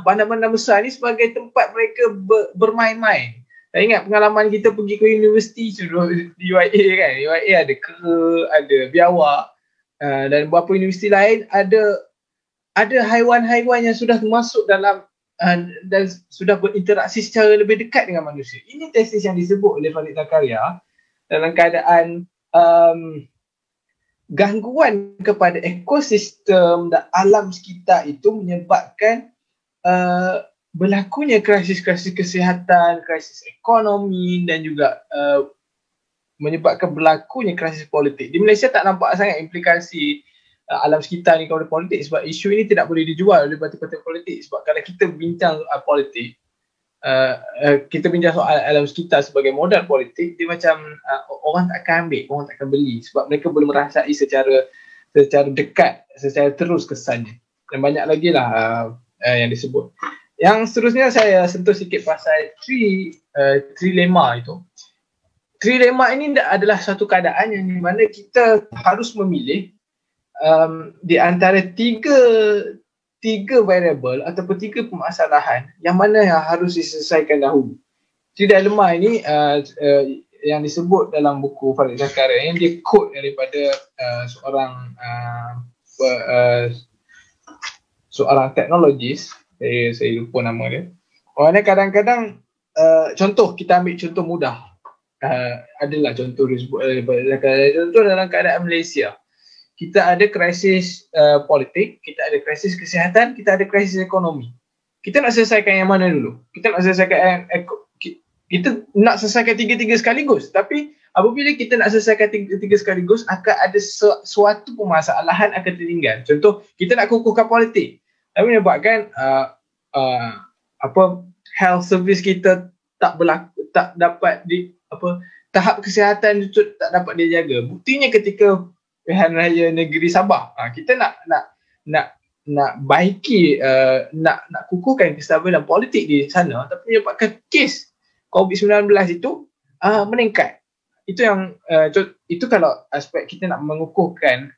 bandar-bandar besar ini sebagai tempat mereka bermain-main. Saya ingat pengalaman kita pergi ke universiti di UIA kan. UIA ada kera, ada biawak dan beberapa universiti lain ada haiwan-haiwan yang sudah masuk dalam dan sudah berinteraksi secara lebih dekat dengan manusia. Ini tesis yang disebut oleh Farid Zakaria dalam keadaan gangguan kepada ekosistem dan alam sekitar itu menyebabkan berlakunya krisis-krisis kesihatan, krisis ekonomi dan juga menyebabkan berlakunya krisis politik. Di Malaysia tak nampak sangat implikasi alam sekitar ni kepada politik sebab isu ini tidak boleh dijual oleh parti-parti politik. Sebab kalau kita bincang politik, kita bincang soal alam sekitar sebagai modal politik, dia macam orang tak akan ambil, orang tak akan beli sebab mereka boleh merasai secara dekat, secara terus kesannya. Dan banyak lagi lah yang disebut. Yang seterusnya saya sentuh sikit pasal trilema itu. Trilema ini adalah satu keadaan yang di mana kita harus memilih di antara tiga variable ataupun tiga permasalahan yang mana yang harus diselesaikan dahulu. Trilema ini yang disebut dalam buku Farid Zakaria yang dia quote daripada seorang teknologis. Saya lupa nama dia. Orangnya kadang-kadang contoh, kita ambil contoh mudah. Adalah contoh disebut contoh dalam keadaan Malaysia. Kita ada krisis politik, kita ada krisis kesihatan, kita ada krisis ekonomi. Kita nak selesaikan yang mana dulu? Kita nak selesaikan tiga-tiga sekaligus. Tapi apabila kita nak selesaikan tiga sekaligus, akan ada suatu permasalahan akan tertinggal. Contoh, kita nak kukuhkan politik. Tapi menyebabkan health service kita tak dapat tahap kesihatan itu tak dapat dijaga. Buktinya ketika pilihan raya negeri Sabah, kita nak baiki, nak kukuhkan kestabilan politik di sana, tapi menyebabkan kes COVID-19 itu meningkat. Itu yang itu kalau aspek kita nak mengukuhkan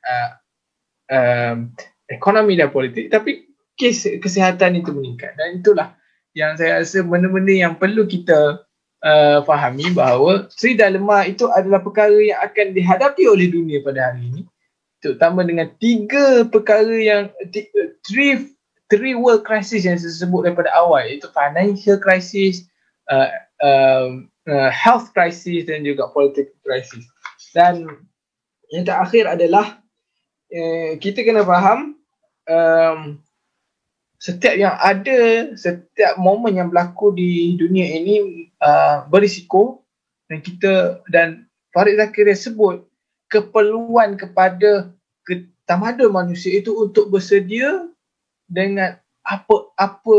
ekonomi dan politik, tapi kes kesihatan itu meningkat. Dan itulah yang saya rasa benda-benda yang perlu kita fahami bahawa trilema itu adalah perkara yang akan dihadapi oleh dunia pada hari ini, terutama dengan tiga perkara yang three world crisis yang saya sebut daripada awal, iaitu financial crisis, health crisis dan juga political crisis. Dan yang terakhir adalah kita kena faham setiap momen yang berlaku di dunia ini berisiko, dan Farid Zakaria sebut keperluan kepada tamadun manusia itu untuk bersedia dengan apa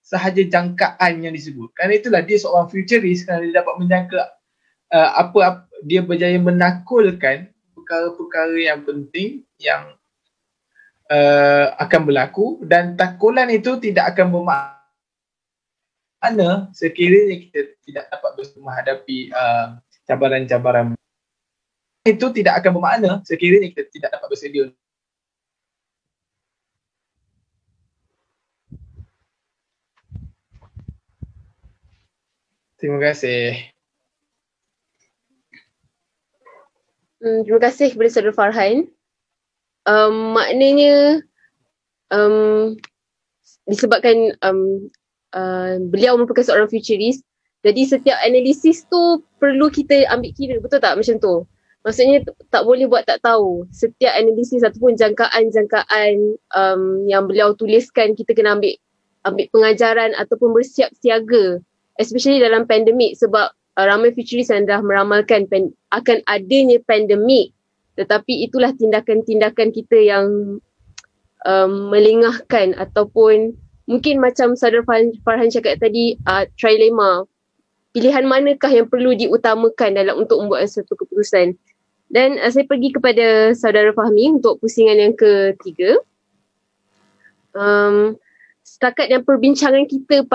sahaja jangkaan yang disebut. Kerana itulah dia seorang futurist, kerana dia dapat menjangka dia berjaya menakulkan perkara-perkara yang penting yang akan berlaku, dan takulan itu tidak akan bermakna sekiranya kita tidak dapat menghadapi cabaran-cabaran. Itu tidak akan bermakna sekiranya kita tidak dapat bersedia. Terima kasih. Terima kasih kepada Saudara Farhan. Maknanya disebabkan beliau merupakan seorang futurist, jadi setiap analisis tu perlu kita ambil kira, betul tak macam tu? Maksudnya tak boleh buat tak tahu. Setiap analisis ataupun jangkaan-jangkaan yang beliau tuliskan, kita kena ambil pengajaran ataupun bersiap siaga, especially dalam pandemik, sebab ramai futurist yang dah meramalkan akan adanya pandemik. Tetapi itulah tindakan-tindakan kita yang melengahkan ataupun mungkin macam Saudara Farhan cakap tadi, trilema. Pilihan manakah yang perlu diutamakan dalam untuk membuat satu keputusan. Dan saya pergi kepada Saudara Fahmi untuk pusingan yang ketiga. Setakat yang perbincangan kita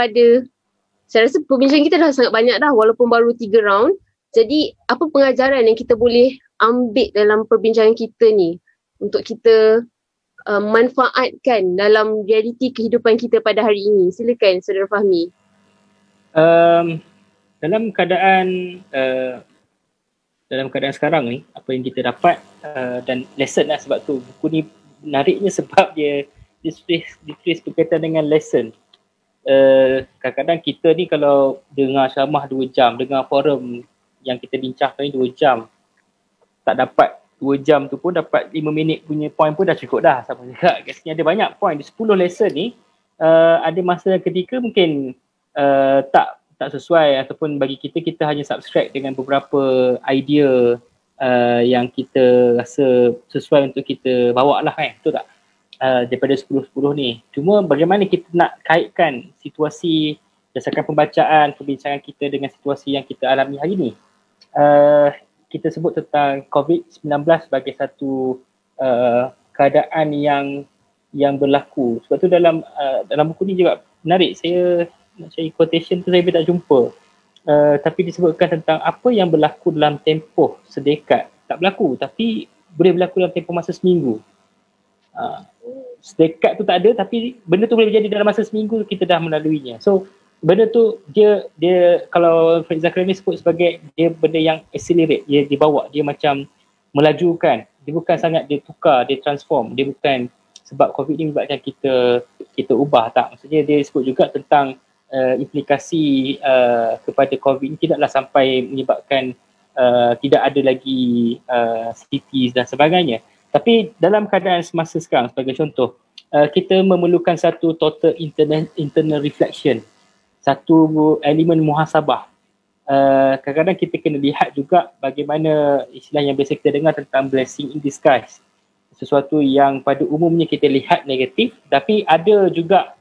saya rasa perbincangan kita dah sangat banyak dah walaupun baru 3 round. Jadi apa pengajaran yang kita boleh ambil dalam perbincangan kita ni untuk kita manfaatkan dalam realiti kehidupan kita pada hari ini? Silakan Saudara Fahmi. Dalam keadaan sekarang ni, apa yang kita dapat dan lesson lah, sebab tu buku ni menariknya sebab dia ditulis berkaitan dengan lesson. Kadang-kadang kita ni kalau dengar ceramah 2 jam, dengar forum yang kita bincangkan ni 2 jam, tak dapat 2 jam tu pun dapat 5 minit punya point pun dah cukup dah. Sama juga kat sini ada banyak point, di 10 lesson ni ada masa ketika mungkin tak sesuai, ataupun bagi kita hanya subscribe dengan beberapa idea yang kita rasa sesuai untuk kita bawa lah kan, betul tak? Daripada 10-10 ni. Cuma bagaimana kita nak kaitkan situasi berdasarkan pembacaan, perbincangan kita dengan situasi yang kita alami hari ni. Kita sebut tentang COVID-19 sebagai satu keadaan yang berlaku. Sebab tu dalam buku ni juga menarik, saya nak cari quotation tu saya tak jumpa. Tapi disebutkan tentang apa yang berlaku dalam tempoh sedekat. Tak berlaku, tapi boleh berlaku dalam tempoh masa seminggu. Sedekat tu tak ada, tapi benda tu boleh berjadi dalam masa seminggu, kita dah melaluinya. So benda tu dia kalau Fred Zakaria ni sebut sebagai dia benda yang accelerate, dia dibawa, dia macam melajukan. Dia bukan sangat dia tukar, dia transform. Dia bukan sebab COVID ni menyebabkan kita ubah, tak. Maksudnya dia sebut juga tentang implikasi kepada COVID ni tidaklah sampai menyebabkan tidak ada lagi cities dan sebagainya. Tapi dalam keadaan semasa sekarang, sebagai contoh, kita memerlukan satu total internal reflection, satu elemen muhasabah. Kadang-kadang kita kena lihat juga bagaimana istilah yang biasa kita dengar tentang blessing in disguise. Sesuatu yang pada umumnya kita lihat negatif, tapi ada juga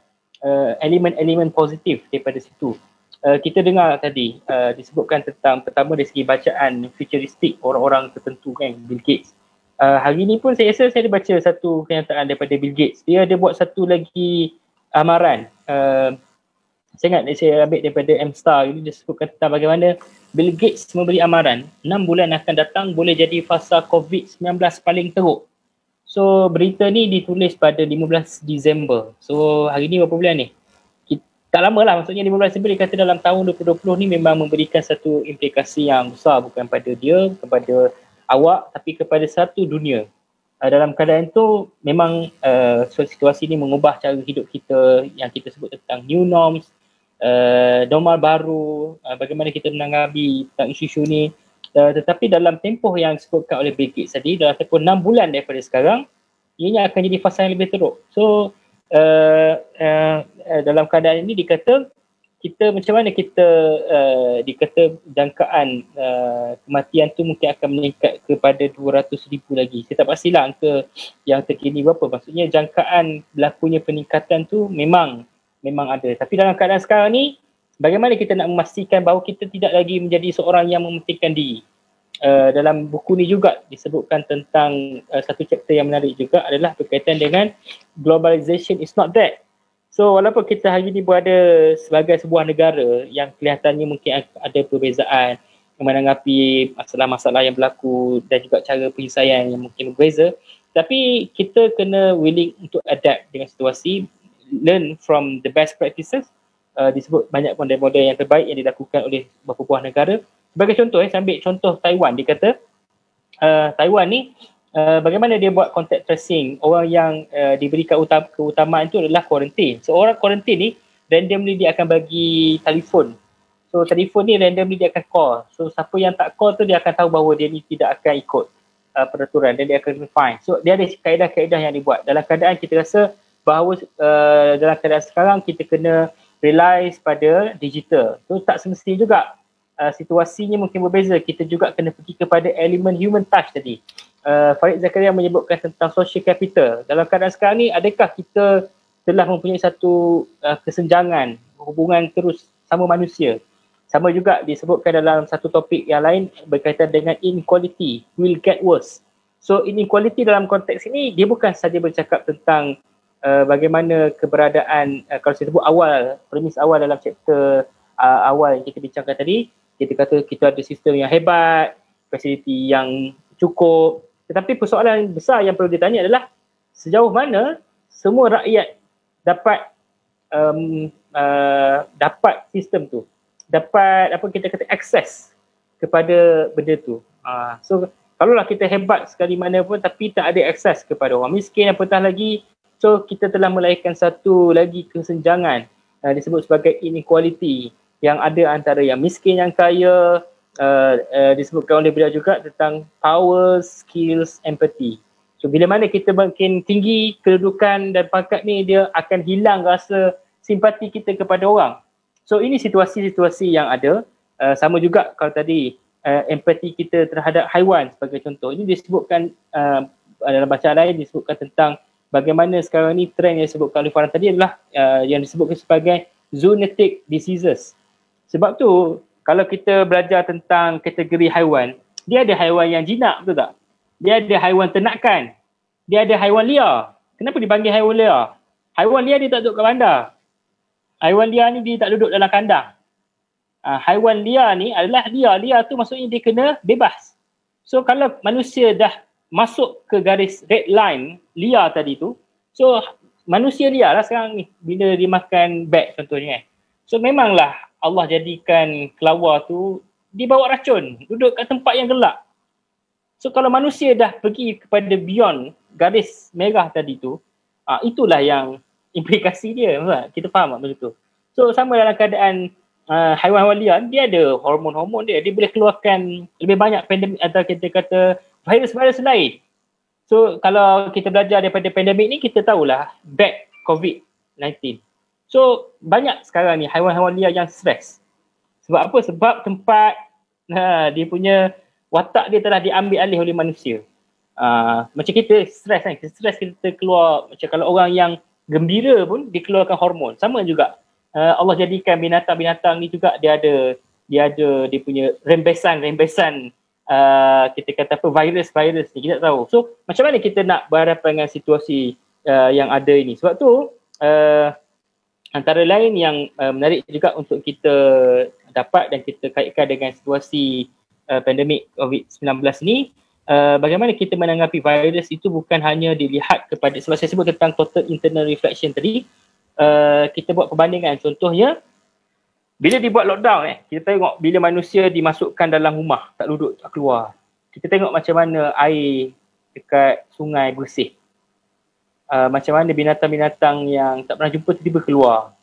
elemen-elemen positif daripada situ. Kita dengar tadi disebutkan tentang, pertama dari segi bacaan futuristik orang-orang tertentu kan, Bill Gates. Hari ni pun saya rasa saya ada baca satu kenyataan daripada Bill Gates. Dia ada buat satu lagi amaran. Saya ingat saya ambil daripada M-Star ini, dia sebutkan tentang bagaimana Bill Gates memberi amaran 6 bulan akan datang boleh jadi fasa COVID-19 paling teruk. So berita ni ditulis pada 15 Disember. So hari ni berapa bulan ni? Tak lama lah, maksudnya 15 Disember dia kata dalam tahun 2020 ni memang memberikan satu implikasi yang besar, bukan pada dia, kepada awak, tapi kepada satu dunia. Dalam keadaan tu memang situasi ni mengubah cara hidup kita yang kita sebut tentang new norms, normal baru, bagaimana kita menanggapi tentang isu-isu ni. Tetapi dalam tempoh yang disebutkan oleh Bill Gates tadi, dalam tempoh 6 bulan daripada sekarang, ianya akan jadi fasa yang lebih teruk. So dalam keadaan ini dikata kita macam mana kita dikata jangkaan kematian tu mungkin akan meningkat kepada 200,000 lagi. Saya tak pastilah angka yang terkini berapa. Maksudnya jangkaan berlakunya peningkatan tu memang ada. Tapi dalam keadaan sekarang ni, bagaimana kita nak memastikan bahawa kita tidak lagi menjadi seorang yang mementingkan diri. Dalam buku ni juga disebutkan tentang satu chapter yang menarik juga adalah berkaitan dengan globalization is not dead. So walaupun kita hari ini berada sebagai sebuah negara yang kelihatannya mungkin ada perbezaan menanggapi masalah-masalah yang berlaku dan juga cara penyelesaian yang mungkin berbeza, tapi kita kena willing untuk adapt dengan situasi, learn from the best practices. Disebut banyak model-model yang terbaik yang dilakukan oleh beberapa buah negara. Sebagai contoh, saya ambil contoh Taiwan. Dia kata Taiwan ni bagaimana dia buat contact tracing. Orang yang diberikan keutamaan itu adalah quarantine. So orang quarantine ni randomly dia akan bagi telefon. So telefon ni randomly dia akan call. So siapa yang tak call tu dia akan tahu bahawa dia ni tidak akan ikut peraturan dan dia akan fine. So dia ada kaedah-kaedah yang dibuat. Dalam keadaan kita rasa bahawa dalam keadaan sekarang kita kena rely pada digital. So tak semestinya juga situasinya mungkin berbeza. Kita juga kena pergi kepada elemen human touch tadi. Farid Zakaria menyebutkan tentang social capital. Dalam keadaan sekarang ni, adakah kita telah mempunyai satu kesenjangan hubungan terus sama manusia? Sama juga disebutkan dalam satu topik yang lain berkaitan dengan inequality will get worse. So inequality dalam konteks ini dia bukan saja bercakap tentang bagaimana keberadaan kalau saya sebut premis awal dalam chapter awal yang kita bincangkan tadi, kita kata kita ada sistem yang hebat, fasiliti yang cukup, tetapi persoalan besar yang perlu ditanya adalah sejauh mana semua rakyat dapat dapat sistem tu, dapat apa kita kata akses kepada benda tu. So kalaulah kita hebat sekali mana pun tapi tak ada akses kepada orang miskin apatah lagi, so kita telah melahirkan satu lagi kesenjangan disebut sebagai inequality yang ada antara yang miskin yang kaya. Disebutkan oleh beliau juga tentang power, skills, empathy. So bila mana kita makin tinggi kedudukan dan pangkat ni, dia akan hilang rasa simpati kita kepada orang. So ini situasi-situasi yang ada. Sama juga kalau tadi empathy kita terhadap haiwan sebagai contoh. Ini disebutkan dalam bacaan lain disebutkan tentang bagaimana sekarang ni trend yang disebutkan oleh Farhan tadi adalah yang disebutkan sebagai zoonotic diseases. Sebab tu kalau kita belajar tentang kategori haiwan, dia ada haiwan yang jinak, betul tak? Dia ada haiwan ternakan. Dia ada haiwan liar. Kenapa dipanggil haiwan liar? Haiwan liar dia tak duduk kat bandar. Haiwan liar ni dia tak duduk dalam kandang. Haiwan liar ni adalah liar. Liar tu maksudnya dia kena bebas. So kalau manusia dah masuk ke garis red line liar tadi tu, so manusia liar lah sekarang ni bila dia makan bat contohnya. So memanglah Allah jadikan kelawar tu dibawa racun, duduk kat tempat yang gelap. So kalau manusia dah pergi kepada beyond garis merah tadi tu, itulah yang implikasi dia. Kita faham tak benda tu? So sama dalam keadaan haiwan-haiwan liar, dia ada hormon-hormon dia. Dia boleh keluarkan lebih banyak pandemik atau kita kata virus-virus lain. So kalau kita belajar daripada pandemik ni, kita tahulah back COVID-19. So banyak sekarang ni haiwan-haiwan liar yang stres. Sebab apa? Sebab tempat dia punya watak dia telah diambil alih oleh manusia. Macam kita stres kan, stres kita keluar, macam kalau orang yang gembira pun dia keluarkan hormon. Sama juga Allah jadikan binatang-binatang ni juga dia ada dia punya rembesan kita kata apa virus ni kita tak tahu. So macam mana kita nak berhadapan dengan situasi yang ada ini? Sebab tu antara lain yang menarik juga untuk kita dapat dan kita kaitkan dengan situasi pandemik COVID-19 ni, bagaimana kita menanggapi virus itu bukan hanya dilihat kepada, sebab saya sebut tentang total internal reflection tadi, kita buat perbandingan. Contohnya, bila dibuat lockdown kita tengok bila manusia dimasukkan dalam rumah, tak duduk, tak keluar. Kita tengok macam mana air dekat sungai bersih. Macam mana binatang-binatang yang tak pernah jumpa tiba-tiba keluar.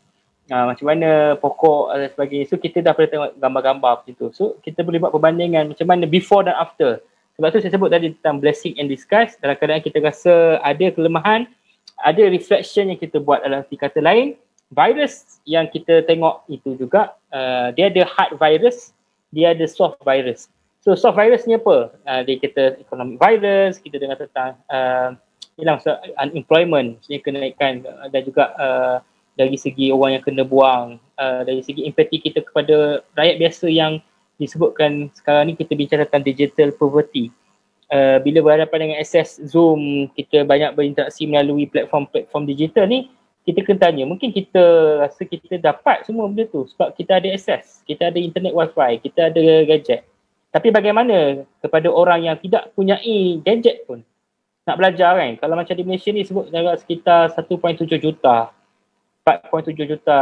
Macam mana pokok dan sebagainya. So kita dah pernah tengok gambar-gambar macam tu. So kita boleh buat perbandingan macam mana before dan after. Sebab tu saya sebut tadi tentang blessing and disguise. Dalam keadaan kita rasa ada kelemahan, ada reflection yang kita buat dalam kata lain. Virus yang kita tengok itu juga, dia ada hard virus, dia ada soft virus. So soft virus ni apa? Dia kata economic virus, kita dengar tentang hilang unemployment, maksudnya kenaikan, dan juga dari segi orang yang kena buang, dari segi empati kita kepada rakyat biasa yang disebutkan sekarang ni, kita bincang tentang digital poverty. Bila berhadapan dengan akses Zoom, kita banyak berinteraksi melalui platform digital ni, kita kena tanya, mungkin kita rasa kita dapat semua benda tu sebab kita ada akses, kita ada internet wifi, kita ada gadget. Tapi bagaimana kepada orang yang tidak punyai gadget pun nak belajar kan? Kalau macam di Malaysia ni sebut sekitar 1.7 juta, 4.7 juta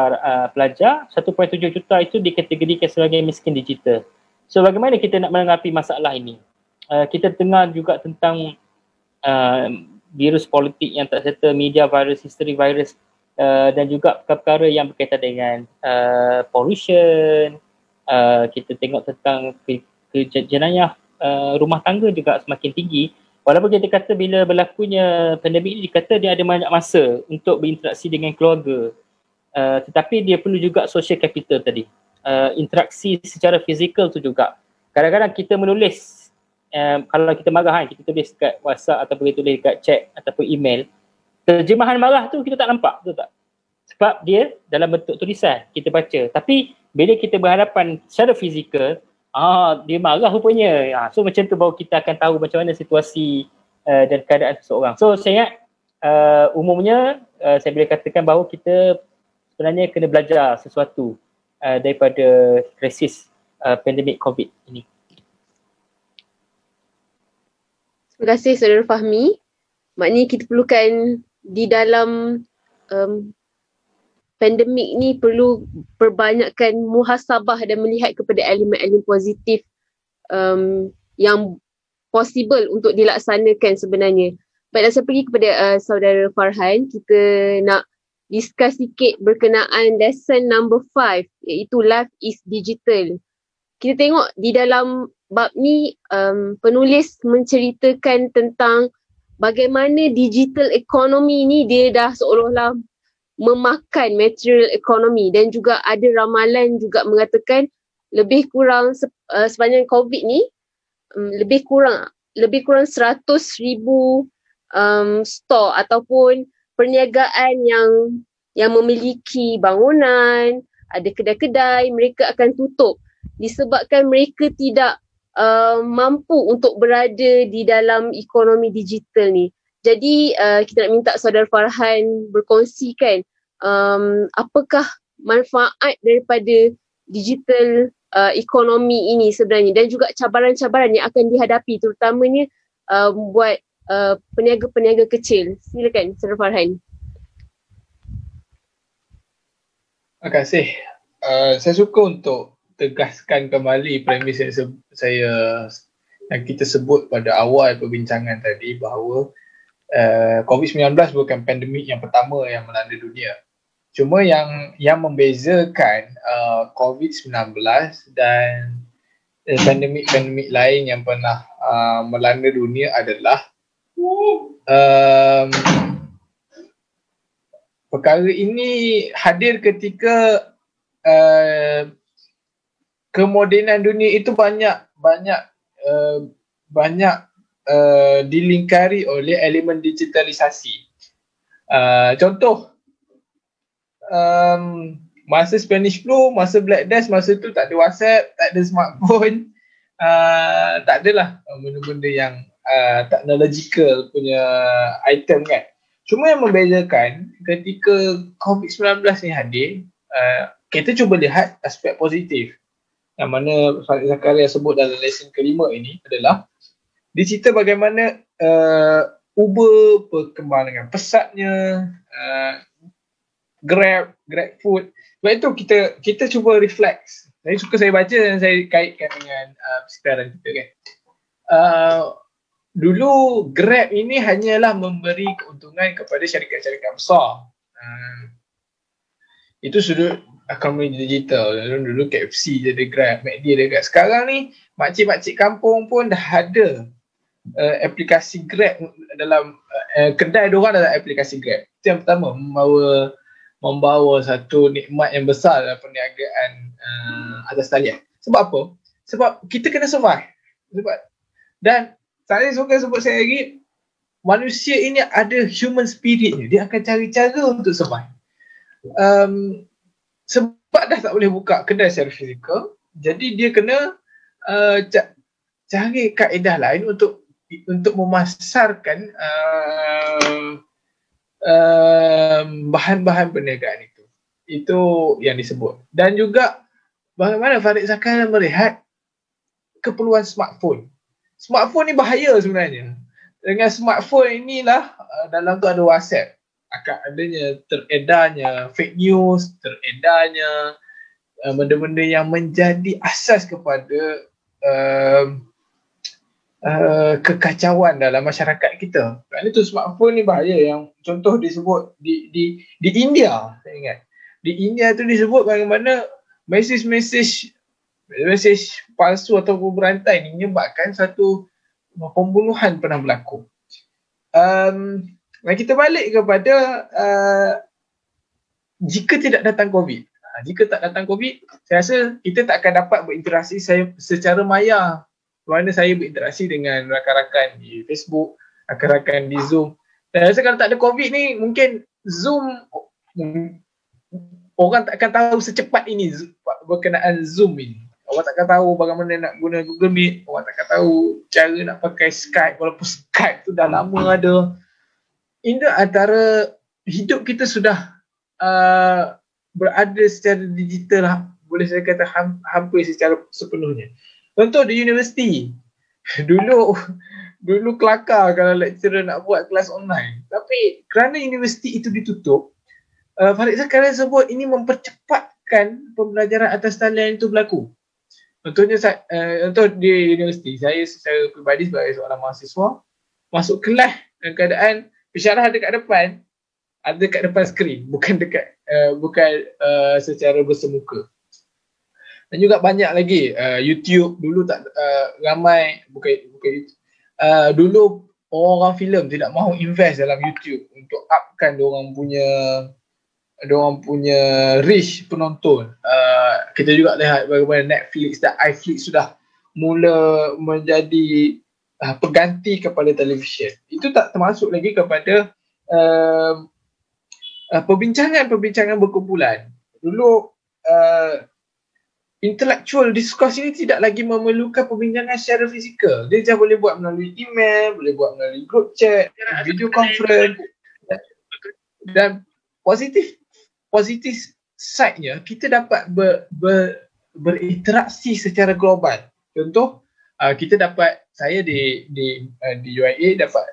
pelajar, 1.7 juta itu dikategorikan sebagai miskin digital. So bagaimana kita nak menanggapi masalah ini? Kita dengar juga tentang virus politik yang tak serta, media virus, history virus, dan juga perkara yang berkaitan dengan pollution. Kita tengok tentang jenayah rumah tangga juga semakin tinggi. Walaupun kita kata bila berlakunya pandemik ini, dikata dia ada banyak masa untuk berinteraksi dengan keluarga. Tetapi dia perlu juga social capital tadi. Interaksi secara fizikal tu juga. Kadang-kadang kita menulis kalau kita marah kita tulis kat WhatsApp ataupun kita tulis kat chat ataupun email, terjemahan marah tu kita tak nampak, betul tak? Sebab dia dalam bentuk tulisan kita baca. Tapi bila kita berhadapan secara fizikal, dia marah rupanya. So macam tu baru kita akan tahu macam mana situasi dan keadaan seseorang. So saya ingat umumnya saya boleh katakan bahawa kita sebenarnya kena belajar sesuatu daripada krisis pandemik COVID ini. Terima kasih Saudara Fahmi. Maknanya kita perlukan di dalam pandemik ni perlu perbanyakkan muhasabah dan melihat kepada elemen-elemen positif yang possible untuk dilaksanakan sebenarnya. Baiklah, saya pergi kepada Saudara Farhan. Kita nak discuss sikit berkenaan lesson number 5 iaitu Life is Digital. Kita tengok di dalam bab ni penulis menceritakan tentang bagaimana digital economy ni dia dah seolah-olah memakan material economy, dan juga ada ramalan juga mengatakan lebih kurang sepanjang COVID ni lebih kurang 100,000 store ataupun perniagaan yang memiliki bangunan, ada kedai-kedai, mereka akan tutup disebabkan mereka tidak mampu untuk berada di dalam ekonomi digital ni. Jadi kita nak minta Saudara Farhan berkongsikan apakah manfaat daripada digital ekonomi ini sebenarnya, dan juga cabaran-cabaran yang akan dihadapi terutamanya buat peniaga-peniaga kecil. Silakan Saudara Farhan. Terima kasih. Saya suka untuk tegaskan kembali premis yang kita sebut pada awal perbincangan tadi, bahawa COVID-19 bukan pandemik yang pertama yang melanda dunia. Cuma yang membezakan COVID-19 dan pandemik-pandemik lain yang pernah melanda dunia adalah perkara ini hadir ketika kemodenan dunia itu banyak dilingkari oleh elemen digitalisasi. Contoh, masa Spanish Flu, masa Black Death, masa tu tak ada WhatsApp, tak ada smartphone, tak adalah benda-benda yang technological punya item kan. Cuma yang membezakan ketika COVID-19 ni hadir, kita cuba lihat aspek positif. Yang mana Farid Zakaria sebut dalam lesson kelima ini adalah dia cerita bagaimana Uber berkembang dengan pesatnya, Grab Food. Sebab itu kita cuba reflect. Saya baca dan saya kaitkan dengan persekitaran kita kan. Dulu Grab ini hanyalah memberi keuntungan kepada syarikat-syarikat besar. Itu sudut ekonomi digital. Dulu KFC je ada Grab, McD ada Grab. Sekarang ni makcik-makcik kampung pun dah ada aplikasi Grab dalam kedai diorang dalam aplikasi Grab. Itu yang pertama, membawa satu nikmat yang besar dalam perniagaan atas talian. Sebab apa? Sebab kita kena survive. Dan saya suka sebut saya lagi, manusia ini ada human spirit ni. Dia akan cari cara untuk survive. Sebab dah tak boleh buka kedai secara fizikal, jadi dia kena cari kaedah lain untuk memasarkan bahan-bahan perniagaan itu. Itu yang disebut. Dan juga bagaimana Farid Zakaria melihat keperluan smartphone. Smartphone ni bahaya sebenarnya. Dengan smartphone inilah dalam tu ada WhatsApp. Akan adanya teredarnya fake news, teredarnya benda-benda yang menjadi asas kepada kekacauan dalam masyarakat kita. Kerana tu smartphone ni bahaya. Yang contoh disebut di India, saya ingat. Di India tu disebut bagaimana mesej palsu atau berantai ni menyebabkan satu pembunuhan pernah berlaku. Dan kita balik kepada jika tidak datang COVID. Jika tak datang COVID, saya rasa kita tak akan dapat berinteraksi secara maya mana saya berinteraksi dengan rakan-rakan di Facebook, rakan-rakan di Zoom. Dan rasa kalau tak ada COVID ni, mungkin Zoom, orang tak akan tahu secepat ini berkenaan Zoom ini. Orang tak akan tahu bagaimana nak guna Google Meet, orang tak akan tahu cara nak pakai Skype, walaupun Skype tu dah lama ada. Ini antara hidup kita sudah berada secara digital, boleh saya kata hampir secara sepenuhnya. Contoh di universiti, dulu kelakar kalau lecturer nak buat kelas online. Tapi kerana universiti itu ditutup, Farid Zakaria sebut ini mempercepatkan pembelajaran atas talian itu berlaku. Contohnya, contoh di universiti, saya secara peribadi sebagai seorang mahasiswa, masuk kelas dalam keadaan pensyarah ada kat depan skrin, bukan secara bersemuka. Dan juga banyak lagi YouTube dulu tak ramai, bukan YouTube. Dulu orang filem tidak mahu invest dalam YouTube untuk upkan diorang punya reach penonton. Kita juga lihat bagaimana Netflix dan iFlix sudah mula menjadi pengganti kepada televisyen. Itu tak termasuk lagi kepada perbincangan berkumpulan. Dulu intellectual discourse ini tidak lagi memerlukan perbincangan secara fizikal. Dia just boleh buat melalui email, boleh buat melalui group chat, video conference. Dan positif side-nya, kita dapat berinteraksi secara global. Contoh, saya di UIA dapat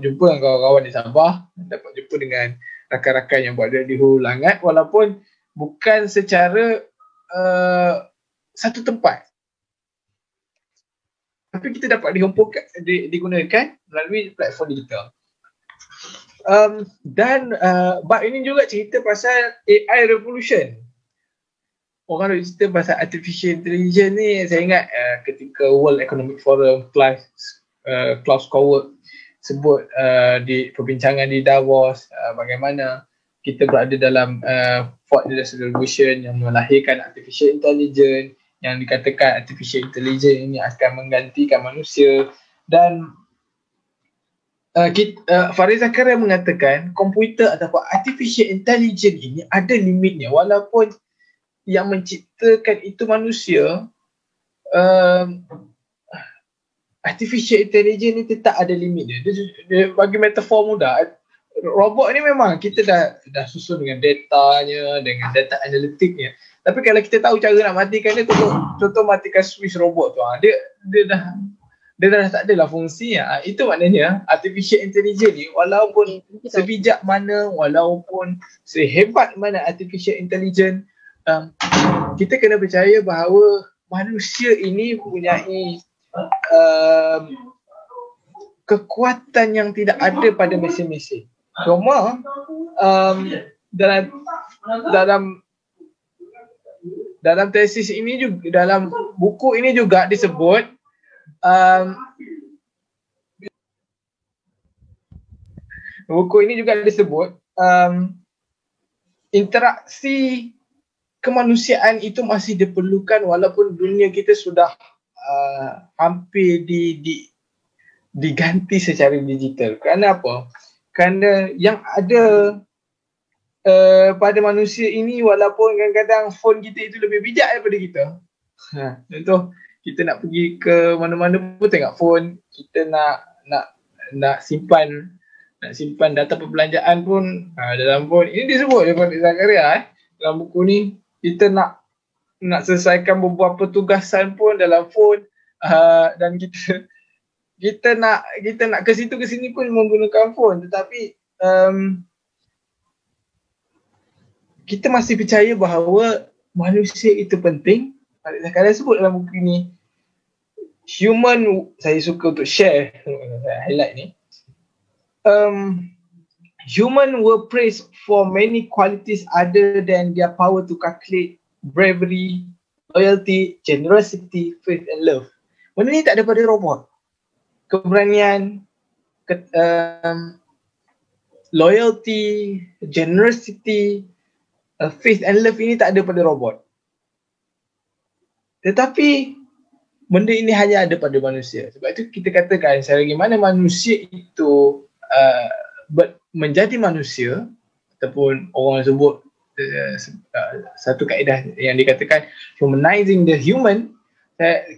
jumpa dengan kawan-kawan di Sabah, dapat jumpa dengan rakan-rakan yang berada di Hulu Langat, walaupun bukan secara satu tempat. Tapi kita dapat digunakan melalui platform digital. Dan bab ini juga cerita pasal AI revolution. Orang nak cerita pasal artificial intelligence ni, saya ingat ketika World Economic Forum, Klaus Schwab sebut di perbincangan di Davos, bagaimana kita berada dalam Fourth Industrial Revolution yang melahirkan artificial intelligence, yang dikatakan artificial intelligence ini akan menggantikan manusia. Dan Farid Zakaria mengatakan komputer ataupun artificial intelligence ini ada limitnya, walaupun yang menciptakan itu manusia. Artificial intelligence ni tetap ada limit dia. Dia bagi metafor mudah, robot ni memang kita dah susun dengan datanya, dengan data analitiknya. Tapi kalau kita tahu cara nak matikan dia, contoh matikan switch robot tu, dia dah tak adalah fungsi. Itu maknanya artificial intelligence ni, walaupun sebijak mana, walaupun sehebat mana artificial intelligence, kita kena percaya bahawa manusia ini mempunyai kekuatan yang tidak ada pada mesin-mesin. Cuma dalam tesis ini juga, dalam buku ini juga disebut interaksi kemanusiaan itu masih diperlukan, walaupun dunia kita sudah hampir diganti secara digital. Kerana apa? Kerana yang ada pada manusia ini, walaupun kadang-kadang phone kita itu lebih bijak daripada kita. Contoh, kita nak pergi ke mana-mana pun tengok phone, kita nak simpan data perbelanjaan pun dalam phone. Ini disebut oleh Zakaria dalam buku ni. Kita nak selesaikan beberapa tugasan pun dalam phone, dan kita nak ke situ ke sini pun menggunakan phone. Tetapi kita masih percaya bahawa manusia itu penting. Zakaria sebut dalam buku ni, saya suka untuk share, highlight ni. Human were praised for many qualities other than their power to calculate, bravery, loyalty, generosity, faith and love. Benda ni tak ada pada robot. Keberanian, loyalty, generosity, faith and love ini tak ada pada robot. Tetapi benda ini hanya ada pada manusia. Sebab itu kita katakan selagi mana manusia itu menjadi manusia, ataupun orang sebut satu kaedah yang dikatakan humanizing the human,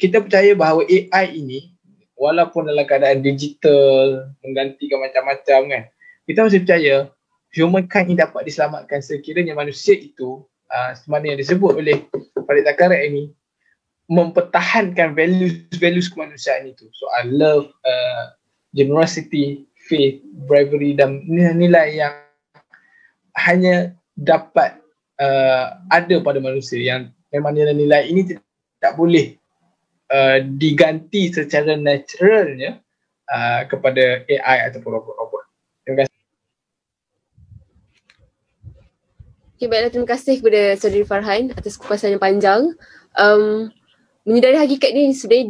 kita percaya bahawa AI ini walaupun dalam keadaan digital menggantikan macam-macam kan, kita masih percaya humankind ini dapat diselamatkan sekiranya manusia itu sebenarnya yang disebut oleh Farid Zakaria ini mempertahankan values kemanusiaan itu, soal love, generosity, faith, bravery dan nilai-nilai yang hanya dapat ada pada manusia, yang memang nilai-nilai ini tidak boleh diganti secara naturalnya kepada AI ataupun robot-robot. Terima kasih. Okay, baiklah, terima kasih kepada Saudari Farhan atas kupasan yang panjang. Menyedari hakikat ni sebenarnya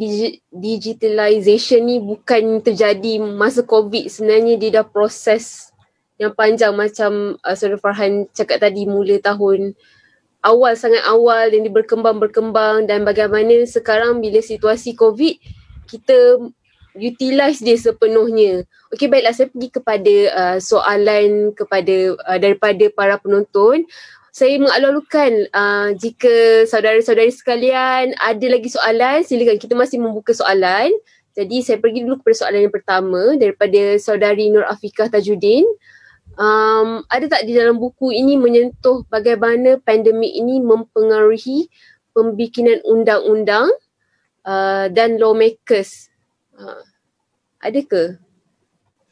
digitalization ni bukan terjadi masa COVID. Sebenarnya dia dah proses yang panjang macam Saudara Farhan cakap tadi, mula tahun awal, sangat awal, dan dia berkembang dan bagaimana sekarang bila situasi COVID kita utilize dia sepenuhnya. Okey, baiklah, saya pergi kepada soalan kepada daripada para penonton. Saya mengalu-alukan jika saudara-saudari sekalian ada lagi soalan, silakan, kita masih membuka soalan. Jadi saya pergi dulu kepada soalan yang pertama daripada saudari Nur Afiqah Tajuddin. Ada tak di dalam buku ini menyentuh bagaimana pandemik ini mempengaruhi pembikinan undang-undang dan lawmakers? Ada ke?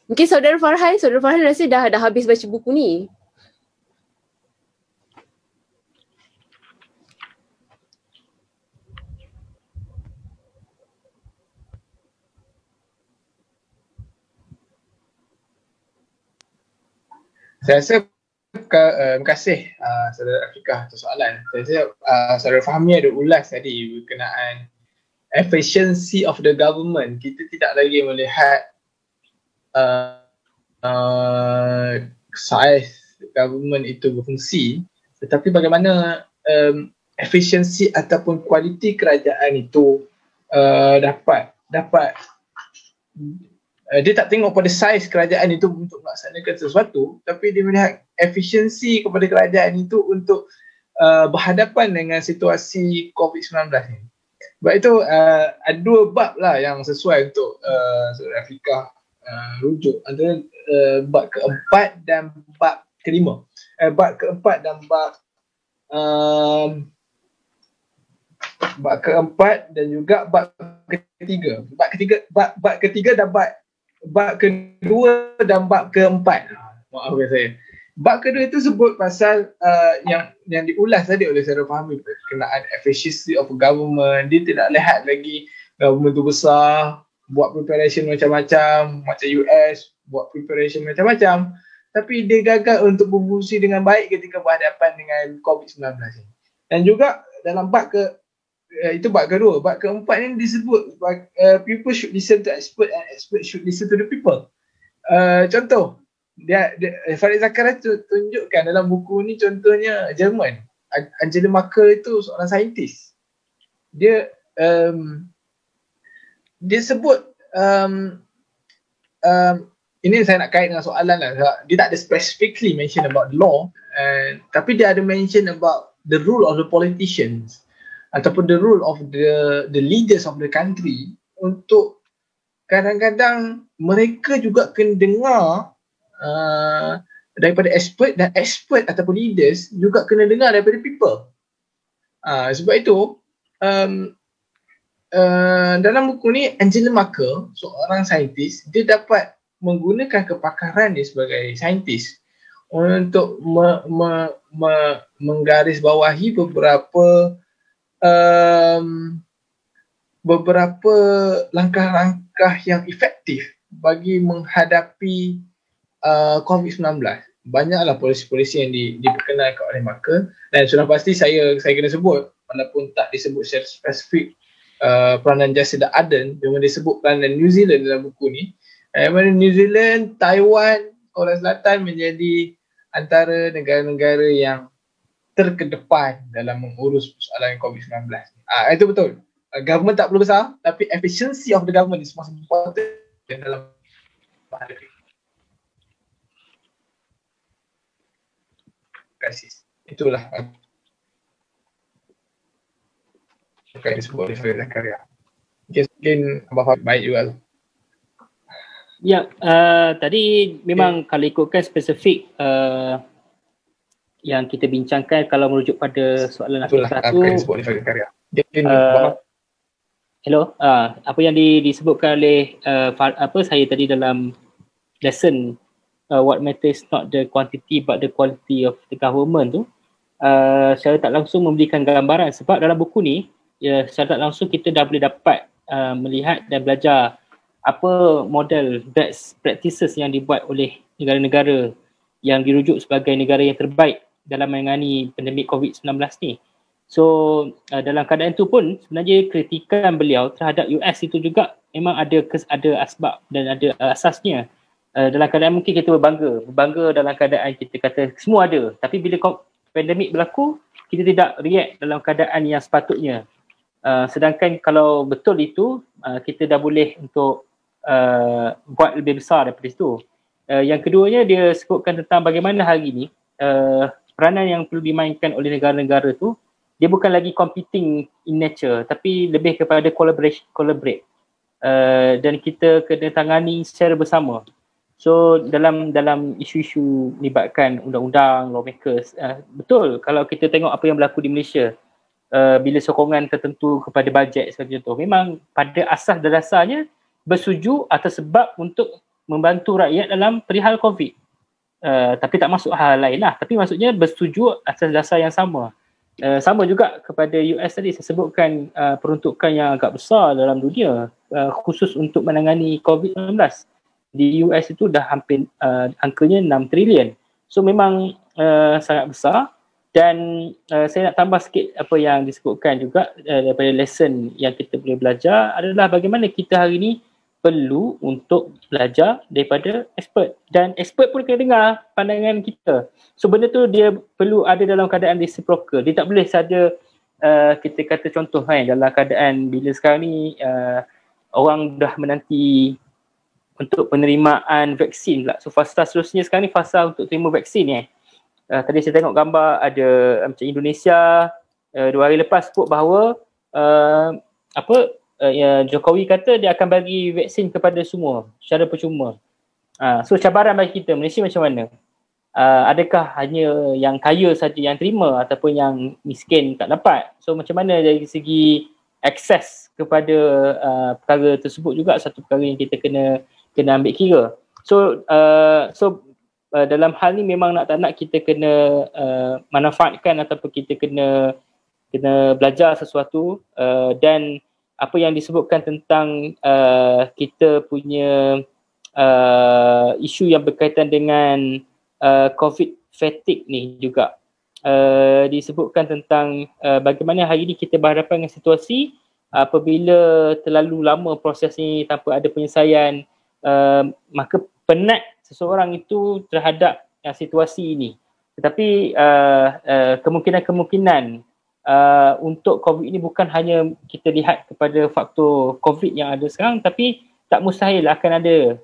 Mungkin Saudara Farhan rasa dah habis baca buku ni. Saya rasa terima kasih Saudara Afiqah atas soalan. Saya rasa Saudara Fahmi ada ulas tadi berkenaan efficiency of the government. Kita tidak lagi melihat size government itu berfungsi, tetapi bagaimana efficiency ataupun kualiti kerajaan itu dapat dia tak tengok pada saiz kerajaan itu untuk melaksanakan sesuatu, tapi dia melihat efisiensi kepada kerajaan itu untuk berhadapan dengan situasi COVID-19 ni. Sebab itu ada dua bab lah yang sesuai untuk Saudara Afiqah rujuk, antara bab keempat dan bab kelima. Bab keempat dan bab keempat dan juga bab ketiga. Bab ketiga dan bab kedua dan bab keempat. Maafkan saya. Bab kedua itu sebut pasal yang diulas tadi oleh Saudara Fahmi berkenaan efficiency of government. Dia tidak lihat lagi government tu besar, buat preparation macam-macam, macam US buat preparation macam-macam, tapi dia gagal untuk berfungsi dengan baik ketika berhadapan dengan COVID-19 ni. Dan juga dalam bab itu bab kedua. Bab keempat ni disebut people should listen to expert and expert should listen to the people. Contoh, dia Farid Zakaria tunjukkan dalam buku ni, contohnya Jerman. Angela Merkel itu seorang saintis. Dia sebut ini saya nak kait dengan soalan lah. Dia tak ada specifically mention about law, tapi dia ada mention about the rule of the politicians ataupun the rule of the leaders of the country, untuk kadang-kadang mereka juga kena dengar daripada expert, dan expert ataupun leaders juga kena dengar daripada people. Sebab itu dalam buku ni Angela Merkel, seorang saintis, dia dapat menggunakan kepakaran dia sebagai saintis untuk menggarisbawahi beberapa langkah-langkah yang efektif bagi menghadapi COVID-19. Banyaklah polisi-polisi yang diperkenalkan oleh Merkel, dan sudah pasti saya kena sebut, walaupun tak disebut secara spesifik peranan Jacinda Ardern, cuma disebut peranan New Zealand dalam buku ni. Mana New Zealand, Taiwan, Korea Selatan menjadi antara negara-negara yang terkedepan dalam mengurus persoalan COVID-19. Itu betul. government tak perlu besar, tapi efficiency of the government is most important dalam menghadapi krisis. Itulah apa yang disebut oleh Farid Zakaria. Mungkin Abang Fahmi baik juga tu. Ya, tadi memang kalau ikutkan spesifik yang kita bincangkan, kalau merujuk pada soalan Itulah Afiqah apa tu, yang disebut oleh Farid Zakaria. Mungkin hello, apa yang disebutkan oleh saya tadi dalam lesson, what matters not the quantity but the quality of the government tu, secara tak langsung memberikan gambaran, sebab dalam buku ni secara tak langsung kita dah boleh dapat melihat dan belajar apa model best practices yang dibuat oleh negara-negara yang dirujuk sebagai negara yang terbaik dalam menangani pandemik COVID-19 ni. So dalam keadaan tu pun sebenarnya kritikan beliau terhadap US itu juga memang ada asbab dan ada asasnya. Dalam keadaan mungkin kita berbangga dalam keadaan kita kata semua ada, tapi bila pandemik berlaku kita tidak react dalam keadaan yang sepatutnya. Sedangkan kalau betul itu, kita dah boleh untuk buat lebih besar daripada itu. Yang keduanya dia sebutkan tentang bagaimana hari ini peranan yang perlu dimainkan oleh negara-negara tu, dia bukan lagi competing in nature, tapi lebih kepada collaborate. Dan kita kena tangani secara bersama. So dalam isu-isu melibatkan undang-undang, lawmakers, betul kalau kita tengok apa yang berlaku di Malaysia, bila sokongan tertentu kepada bajet sebagai contoh, memang pada asas dan dasarnya bersetuju atas sebab untuk membantu rakyat dalam perihal COVID. Tapi tak masuk hal lain lah, tapi maksudnya bersetuju atas dasar yang sama. Sama juga kepada US tadi, saya sebutkan peruntukan yang agak besar dalam dunia khusus untuk menangani COVID-19. Di US itu dah hampir angkanya 6 trilion. So memang sangat besar. Dan saya nak tambah sikit apa yang disebutkan juga daripada lesson yang kita boleh belajar adalah bagaimana kita hari ini perlu untuk belajar daripada expert, dan expert pun kena dengar pandangan kita. So benda tu dia perlu ada dalam keadaan reciprocal. Dia tak boleh saja kita kata contoh dalam keadaan bila sekarang ni orang dah menanti untuk penerimaan vaksin pula. So fasa seterusnya sekarang ni fasa untuk terima vaksin ni. Tadi saya tengok gambar ada macam Indonesia 2 hari lepas sebut bahawa Jokowi kata dia akan bagi vaksin kepada semua secara percuma. So cabaran bagi kita Malaysia macam mana? Adakah hanya yang kaya saja yang terima ataupun yang miskin tak dapat? So macam mana dari segi akses kepada perkara tersebut juga satu perkara yang kita kena ambil kira. So dalam hal ni memang nak tak nak kita kena manfaatkan ataupun kita kena belajar sesuatu, dan apa yang disebutkan tentang kita punya isu yang berkaitan dengan COVID fatigue ni juga disebutkan tentang bagaimana hari ini kita berhadapan dengan situasi apabila terlalu lama proses ni tanpa ada penyelesaian, maka penat seseorang itu terhadap situasi ini. Tetapi kemungkinan untuk COVID ini bukan hanya kita lihat kepada faktor COVID yang ada sekarang, tapi tak mustahil akan ada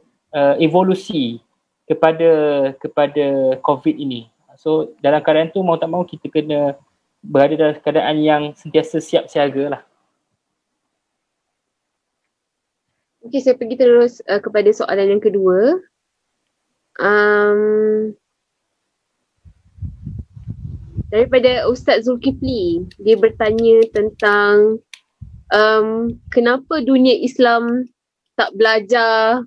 evolusi kepada COVID ini. So dalam keadaan tu mau tak mau kita kena berada dalam keadaan yang sentiasa siap siaga lah. Okay, saya pergi terus kepada soalan yang kedua. Daripada Ustaz Zulkifli, dia bertanya tentang kenapa dunia Islam tak belajar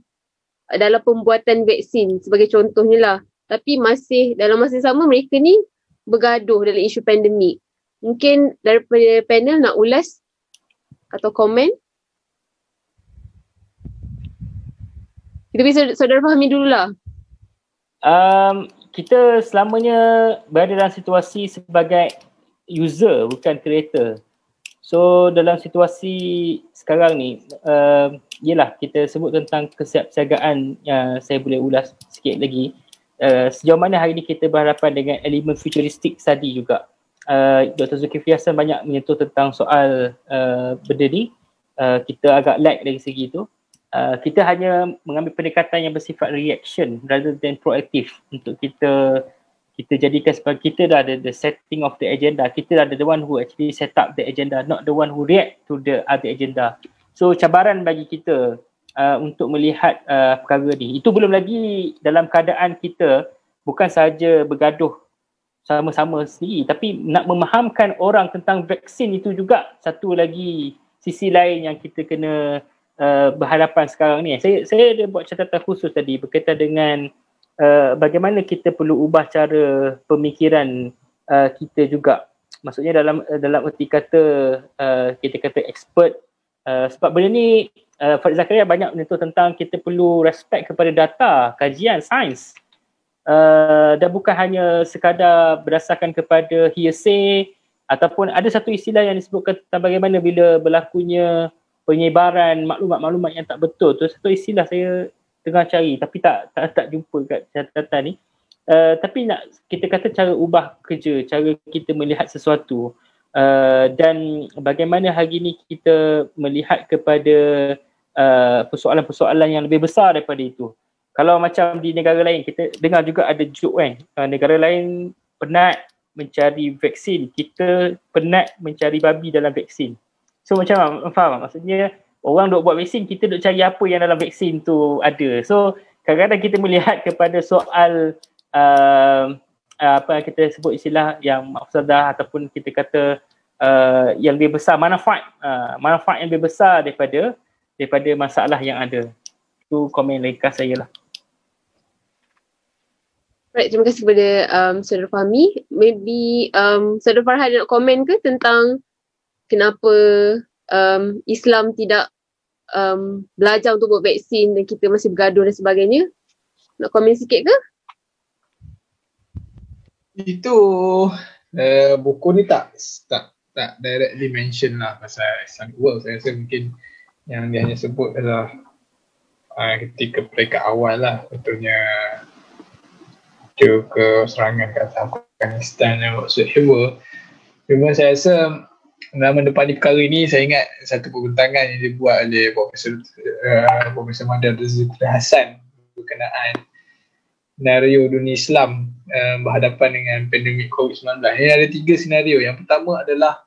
dalam pembuatan vaksin sebagai contohnya lah, tapi masih dalam masa sama mereka ni bergaduh dalam isu pandemik. Mungkin daripada panel nak ulas atau komen? Kita beri saudara Fahmi dululah. Kita selamanya berada dalam situasi sebagai user, bukan creator. So dalam situasi sekarang ni, yelah kita sebut tentang kesiapsiagaan yang saya boleh ulas sikit lagi. Sejauh mana hari ni kita berhadapan dengan elemen futuristik tadi juga. Dr. Zulkifli Hasan banyak menyentuh tentang soal benda ni. Kita agak lag dari segi itu. Kita hanya mengambil pendekatan yang bersifat reaction rather than proaktif untuk kita jadikan sebagai kita dah ada the setting of the agenda. Kita dah ada the one who actually set up the agenda, not the one who react to the other agenda. So cabaran bagi kita untuk melihat perkara ni. Itu belum lagi dalam keadaan kita bukan sahaja bergaduh sama-sama sendiri, tapi nak memahamkan orang tentang vaksin itu juga satu lagi sisi lain yang kita kena berhadapan sekarang ni. Saya ada buat catatan khusus tadi berkaitan dengan bagaimana kita perlu ubah cara pemikiran kita juga. Maksudnya dalam erti kata kita kata expert, sebab benda ni Farid Zakaria banyak menyentuh tentang kita perlu respect kepada data, kajian, sains. Dan bukan hanya sekadar berdasarkan kepada hearsay, ataupun ada satu istilah yang disebutkan tentang bagaimana bila berlakunya penyebaran maklumat-maklumat yang tak betul tu. Satu istilah saya tengah cari tapi tak jumpa kat catatan ni. Tapi nak kita kata cara ubah kerja, cara kita melihat sesuatu, dan bagaimana hari ni kita melihat kepada persoalan-persoalan yang lebih besar daripada itu. Kalau macam di negara lain, kita dengar juga ada joke kan, negara lain penat mencari vaksin, kita penat mencari babi dalam vaksin. So macam faham? Maksudnya orang duk buat vaksin, kita duk cari apa yang dalam vaksin tu ada. So kadang-kadang kita melihat kepada soal apa yang kita sebut istilah yang mafsadah ataupun kita kata yang lebih besar, manfaat yang lebih besar daripada masalah yang ada. Itu komen ringkas saya lah. Right, terima kasih kepada Saudara Fahmi. Maybe Saudara Farhan nak komen ke tentang kenapa Islam tidak belajar untuk buat vaksin dan kita masih bergaduh dan sebagainya? Nak komen sikit ke? Itu buku ni tak directly mention lah pasal Islamic world. Saya rasa mungkin yang dia hanya sebut adalah ketika peringkat awal lah, contohnya ke serangan ke Afghanistan dan whatsoever. Cuma saya rasa dalam mendepani perkara ini, saya ingat satu perbincangan yang dibuat oleh Profesor Madar Zulkifli Hasan berkenaan senario dunia Islam berhadapan dengan pandemik COVID-19. Ini ada 3 senario. Yang pertama adalah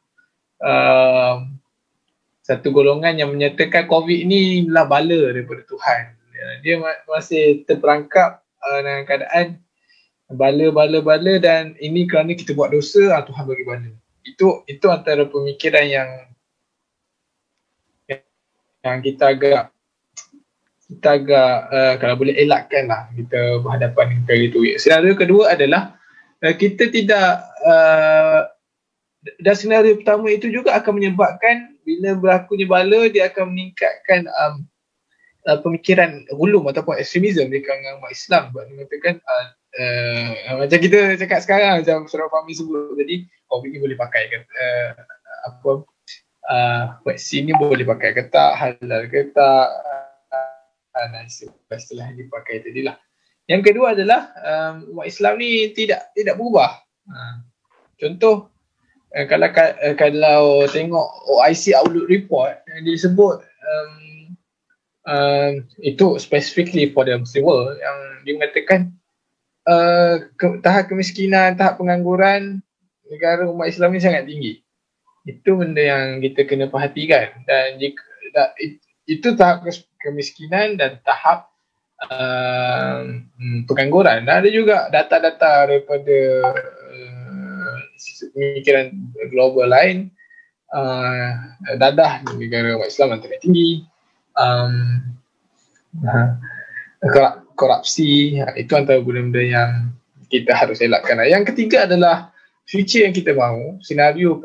satu golongan yang menyatakan COVID ini adalah bala daripada Tuhan. Dia masih terperangkap dengan keadaan bala dan ini kerana kita buat dosa, Tuhan bagi bala. Itu antara pemikiran yang kita agak kalau boleh elakkan lah kita berhadapan dengan perkara itu. Senario kedua adalah kita tidak dan senario pertama itu juga akan menyebabkan bila berlakunya bala, dia akan meningkatkan pemikiran hulum ataupun ekstremisme di kalangan umat Islam. Sebab dia mengatakan macam kita cakap sekarang, macam Saudara Fahmi sebut tadi, COVID ni boleh pakai ke vaksin ni boleh pakai ke tak, halal ke tak, dan istilah yang dipakai tadi lah. Yang kedua adalah umat Islam ni tidak berubah. Contoh, kalau tengok OIC Outlook Report yang disebut itu specifically for the Muslim world, yang dia mengatakan tahap kemiskinan, tahap pengangguran negara umat Islam ni sangat tinggi. Itu benda yang kita kena perhatikan. Dan itu tahap kemiskinan dan tahap pengangguran. Dan ada juga data-data daripada pemikiran global lain, dadah di negara umat Islam yang terlalu tinggi, korupsi, itu antara benda-benda yang kita harus elakkan. Yang ketiga adalah future yang kita mahu, senario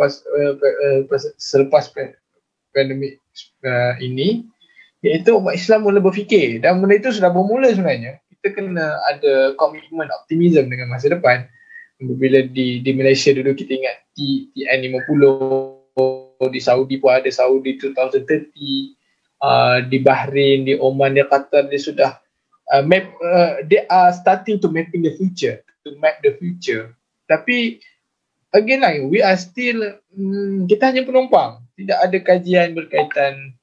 selepas pandemik ini, iaitu umat Islam mula berfikir, dan benda itu sudah bermula sebenarnya. Kita kena ada komitmen optimism dengan masa depan. Bila di Malaysia dulu kita ingat TN50, di Saudi pun ada Saudi 2030, di Bahrain, di Oman, di Qatar, dia sudah they are starting to mapping the future, to map the future. Tapi again lah, we are still kita hanya penumpang. Tidak ada kajian berkaitan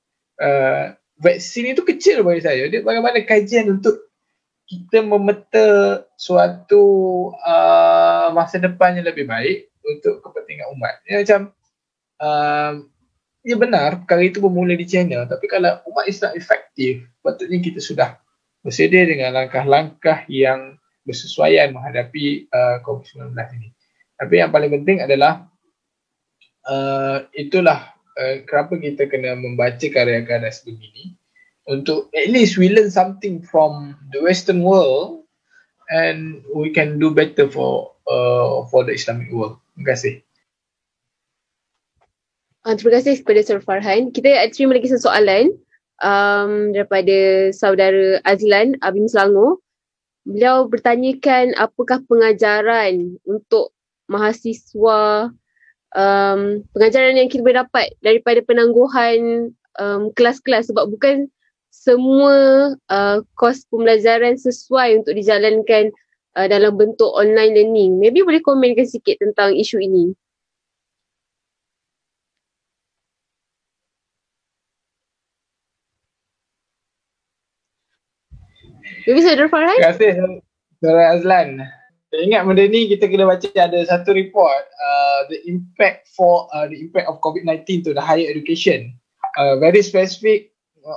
vaksin itu kecil bagi saya. Dia bagaimana kajian untuk kita memeta suatu masa depan yang lebih baik untuk kepentingan umat. Dia macam ya benar perkara itu bermula di China, tapi kalau umat Islam efektif, patutnya kita sudah bersedia dengan langkah-langkah yang bersesuaian menghadapi COVID-19 ini. Tapi yang paling penting adalah itulah kenapa kita kena membaca karya-karya sebegini, untuk at least we learn something from the Western world and we can do better for the Islamic world. Terima kasih. Terima kasih kepada Sir Farhan. Kita terima lagi soalan daripada saudara Azlan Abim Selangor. Beliau bertanyakan apakah pengajaran untuk mahasiswa, pengajaran yang kita boleh dapat daripada penangguhan kelas-kelas, sebab bukan semua kos pembelajaran sesuai untuk dijalankan dalam bentuk online learning. Maybe boleh komenkan sikit tentang isu ini. Maybe Saudara Farhan? Terima kasih Saudara Azlan. Saya ingat benda ni kita kena baca ada satu report, the impact of COVID-19 to the higher education. Very specific,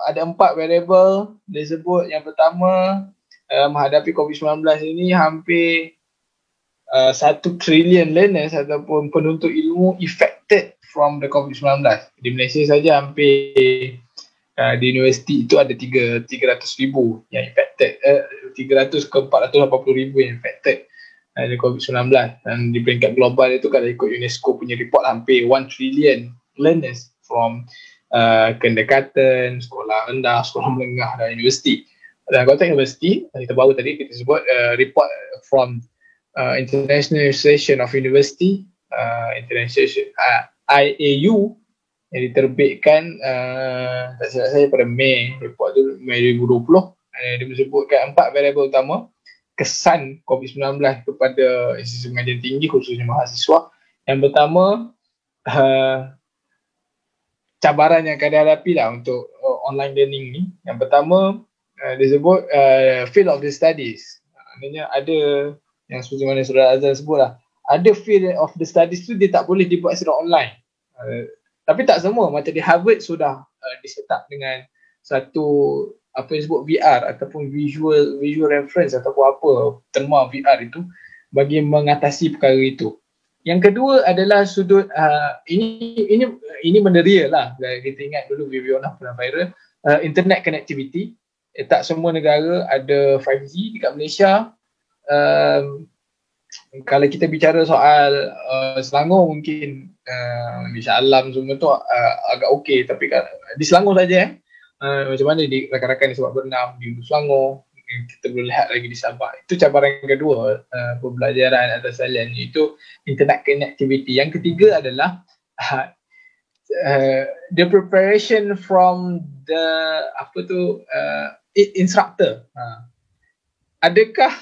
ada 4 variable dia sebut. Yang pertama, menghadapi COVID-19 ini hampir 1 trillion learners ataupun penuntut ilmu affected from the COVID-19. Di Malaysia saja hampir di universiti itu ada 300,000 yang infected, 300 ke 480,000 yang infected dari COVID-19. Dan di peringkat global itu kalau ikut UNESCO punya report, hampir 1 trillion learners from kindergarten, sekolah rendah, sekolah menengah dan universiti. Dan konteks universiti, kita baru tadi kita sebut report from International Association of University, IAU, yang diterbitkan tak silap saya pada Mei, report tu Mei 2020. Dia menyebutkan 4 variabel utama kesan COVID-19 kepada institusi pengajian tinggi, khususnya mahasiswa. Yang pertama, cabaran yang akan dihadapi lah untuk online learning ni. Yang pertama, dia sebut field of the studies. Maknanya ada yang seperti mana Saudara Azhar sebut lah, ada field of the studies tu dia tak boleh dibuat secara online. Tapi tak semua, macam di Harvard sudah di-set up dengan satu apa yang disebut VR ataupun visual reference ataupun apa terma VR itu bagi mengatasi perkara itu. Yang kedua adalah sudut ini benda real lah. Kita ingat dulu Viviana pernah viral, internet connectivity. Tak semua negara ada 5G dekat Malaysia. Kalau kita bicara soal Selangor mungkin di Shah Alam semua tu agak okey, tapi di Selangor saja macam mana di rakan-rakan di Sabak Bernam, di Selangor, kita boleh lihat lagi di Sabah. Itu cabaran yang kedua, pembelajaran atas salian, itu internet connectivity. Yang ketiga adalah the preparation from the instructor. Adakah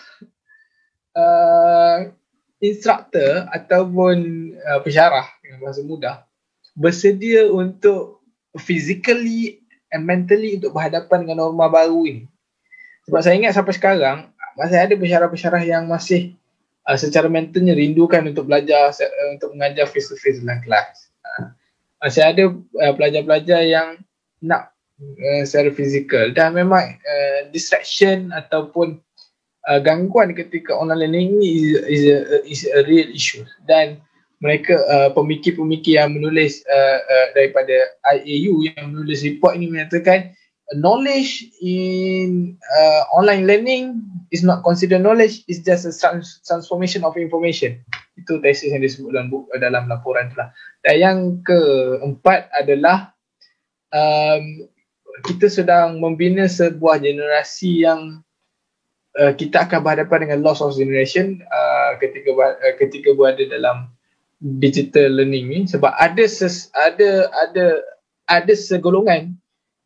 instructor ataupun pensyarah dengan bahasa mudah bersedia untuk physically and mentally untuk berhadapan dengan norma baru ini? Sebab saya ingat sampai sekarang masih ada pensyarah-pensyarah yang masih secara mentalnya rindukan untuk belajar, untuk mengajar face to face dalam kelas. Masih ada pelajar-pelajar yang nak secara fizikal, dan memang distraction ataupun gangguan ketika online learning ni is a real issue. Dan mereka pemikir-pemikir yang menulis daripada IAU yang menulis report ini menyatakan knowledge in online learning is not considered knowledge, it's just a transformation of information. Itu tesis yang disebut dalam laporan tu lah. Dan yang keempat adalah kita sedang membina sebuah generasi yang kita akan berhadapan dengan loss of generation ketika berada dalam digital learning ni, sebab ada segolongan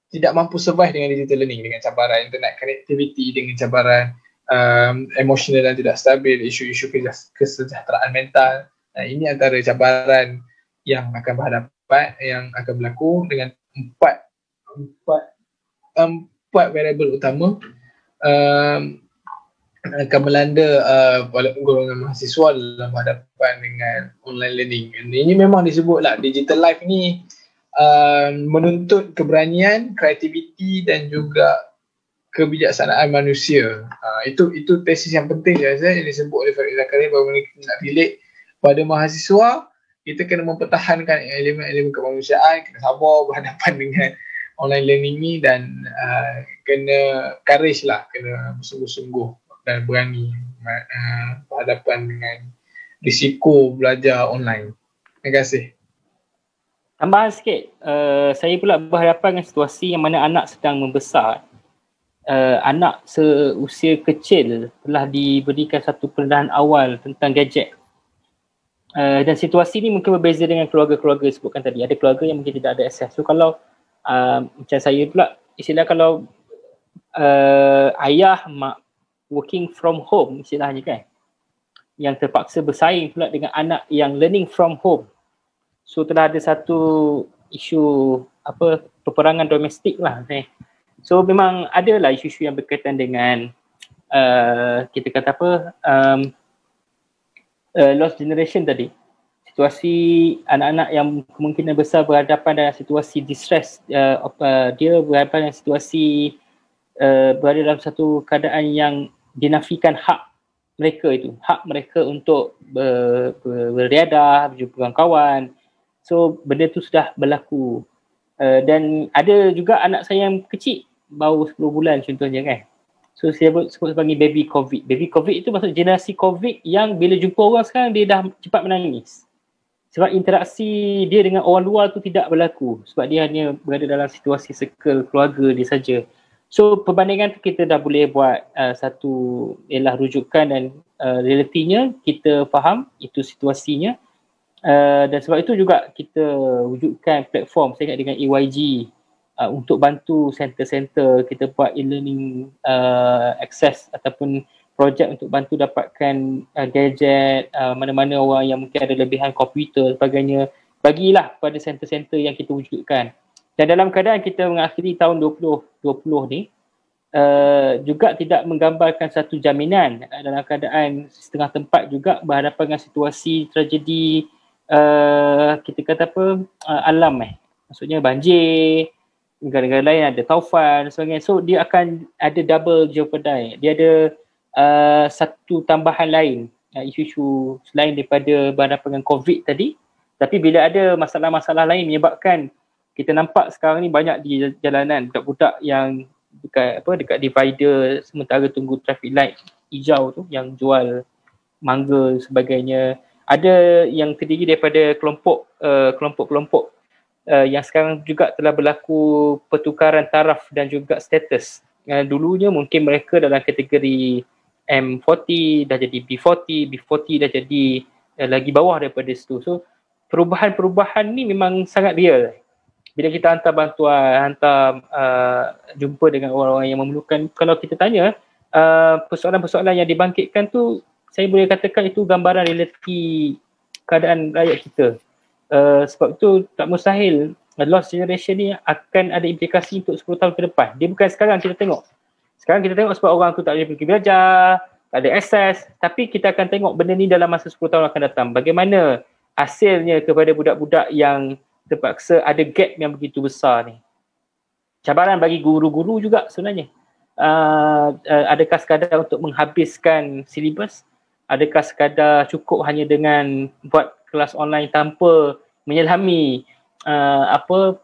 tidak mampu survive dengan digital learning, dengan cabaran internet connectivity, dengan cabaran emosional dan tidak stabil, isu-isu kesejahteraan mental Ini antara cabaran yang akan berhadapan, yang akan berlaku dengan empat variabel utama akan melanda golongan mahasiswa dalam berhadapan dengan online learning. Ini memang disebutlah digital life ni menuntut keberanian, kreativiti dan juga kebijaksanaan manusia. Itu tesis yang penting yang disebut oleh Farid Zakaria bahawa kita nak relate pada mahasiswa, kita kena mempertahankan elemen-elemen kemanusiaan, kena sabar berhadapan dengan online learning ni dan kena courage lah, kena bersungguh-sungguh dan berani berhadapan dengan risiko belajar online. Terima kasih. Tambahan sikit, saya pula berhadapan dengan situasi yang mana anak sedang membesar. Anak seusia kecil telah diberikan satu pendedahan awal tentang gadget. Dan situasi ni mungkin berbeza dengan keluarga-keluarga sebutkan tadi. Ada keluarga yang mungkin tidak ada akses. So kalau macam saya pula, istilah kalau ayah, mak working from home istilahnya kan, yang terpaksa bersaing pula dengan anak yang learning from home. So telah ada satu isu peperangan domestik lah. So memang adalah isu-isu yang berkaitan dengan kita kata lost generation tadi. Situasi anak-anak yang kemungkinan besar berhadapan dengan situasi distress, dia berhadapan dengan situasi berada dalam satu keadaan yang dinafikan hak mereka untuk beriadah, berjumpa dengan kawan. So benda tu sudah berlaku. Dan ada juga anak saya yang kecil, baru 10 bulan contohnya kan. So saya sebut sebagai baby COVID. Baby COVID itu maksud generasi COVID yang bila jumpa orang sekarang dia dah cepat menangis. Sebab interaksi dia dengan orang luar tu tidak berlaku. Sebab dia hanya berada dalam situasi circle keluarga dia saja. So perbandingan tu kita dah boleh buat satu ialah rujukan dan realitinya kita faham itu situasinya. Dan sebab itu juga kita wujudkan platform saya ingat dengan EYG untuk bantu center-center kita buat e-learning access ataupun projek untuk bantu dapatkan gadget, mana-mana orang yang mungkin ada lebihan komputer sebagainya, bagilah kepada center-center yang kita wujudkan. Dan dalam keadaan kita mengakhiri tahun 2020 ni juga tidak menggambarkan satu jaminan dalam keadaan setengah tempat juga berhadapan dengan situasi tragedi kita kata alam maksudnya banjir, negara-negara lain ada taufan dan sebagainya. So dia akan ada double jeopardy. Dia ada satu tambahan lain, isu-isu selain daripada berhadapan dengan COVID tadi. Tapi bila ada masalah-masalah lain menyebabkan kita nampak sekarang ni banyak di jalanan budak-budak yang dekat divider sementara tunggu traffic light hijau tu yang jual mangga sebagainya. Ada yang terdiri daripada kelompok-kelompok yang sekarang juga telah berlaku pertukaran taraf dan juga status. Dulunya mungkin mereka dalam kategori M40 dah jadi B40, B40 dah jadi lagi bawah daripada situ. So perubahan-perubahan ni memang sangat real. Bila kita hantar bantuan, jumpa dengan orang-orang yang memerlukan, kalau kita tanya persoalan-persoalan yang dibangkitkan tu, saya boleh katakan itu gambaran realiti keadaan rakyat kita. Sebab itu tak mustahil lost generation ni akan ada implikasi untuk 10 tahun ke depan. Dia bukan sekarang kita tengok. Sekarang kita tengok sebab orang tu tak boleh pergi belajar, tak ada akses, tapi kita akan tengok benda ni dalam masa 10 tahun akan datang. Bagaimana hasilnya kepada budak-budak yang terpaksa ada gap yang begitu besar ni. Cabaran bagi guru-guru juga sebenarnya. Adakah sekadar untuk menghabiskan silibus? Adakah sekadar cukup hanya dengan buat kelas online tanpa menyelami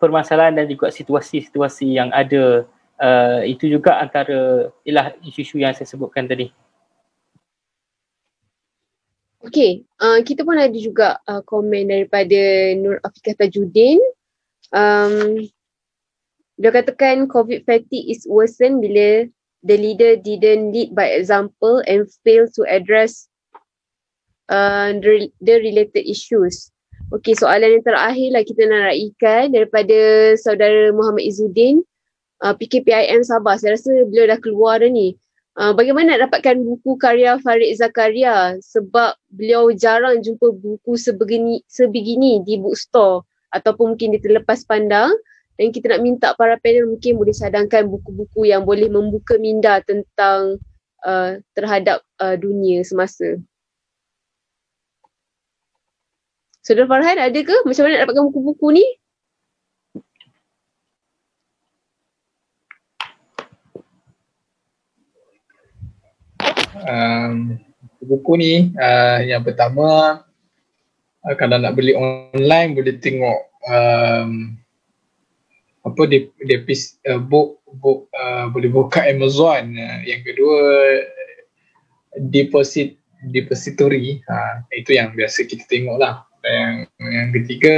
permasalahan dan juga situasi-situasi yang ada? Itu juga antara isu-isu yang saya sebutkan tadi. Okey, kita pun ada juga komen daripada Nur Afiqah Tajuddin. Dia katakan COVID fatigue is worsen bila the leader didn't lead by example and fail to address the related issues. Okey, soalan yang terakhir lah kita nak raikan daripada saudara Muhammad Izzuddin. PKPIM Sabah, saya rasa beliau dah keluar dah ni. Bagaimana nak dapatkan buku karya Farid Zakaria sebab beliau jarang jumpa buku sebegini di bookstore ataupun mungkin dia terlepas pandang, dan kita nak minta para panel mungkin boleh cadangkan buku-buku yang boleh membuka minda tentang terhadap dunia semasa. Saudara Farhan, ada ke? Macam mana nak dapatkan buku-buku ni? Buku ni yang pertama, kalau nak beli online boleh tengok book boleh buka Amazon. Yang kedua, depository, itu yang biasa kita tengok lah. Yang ketiga,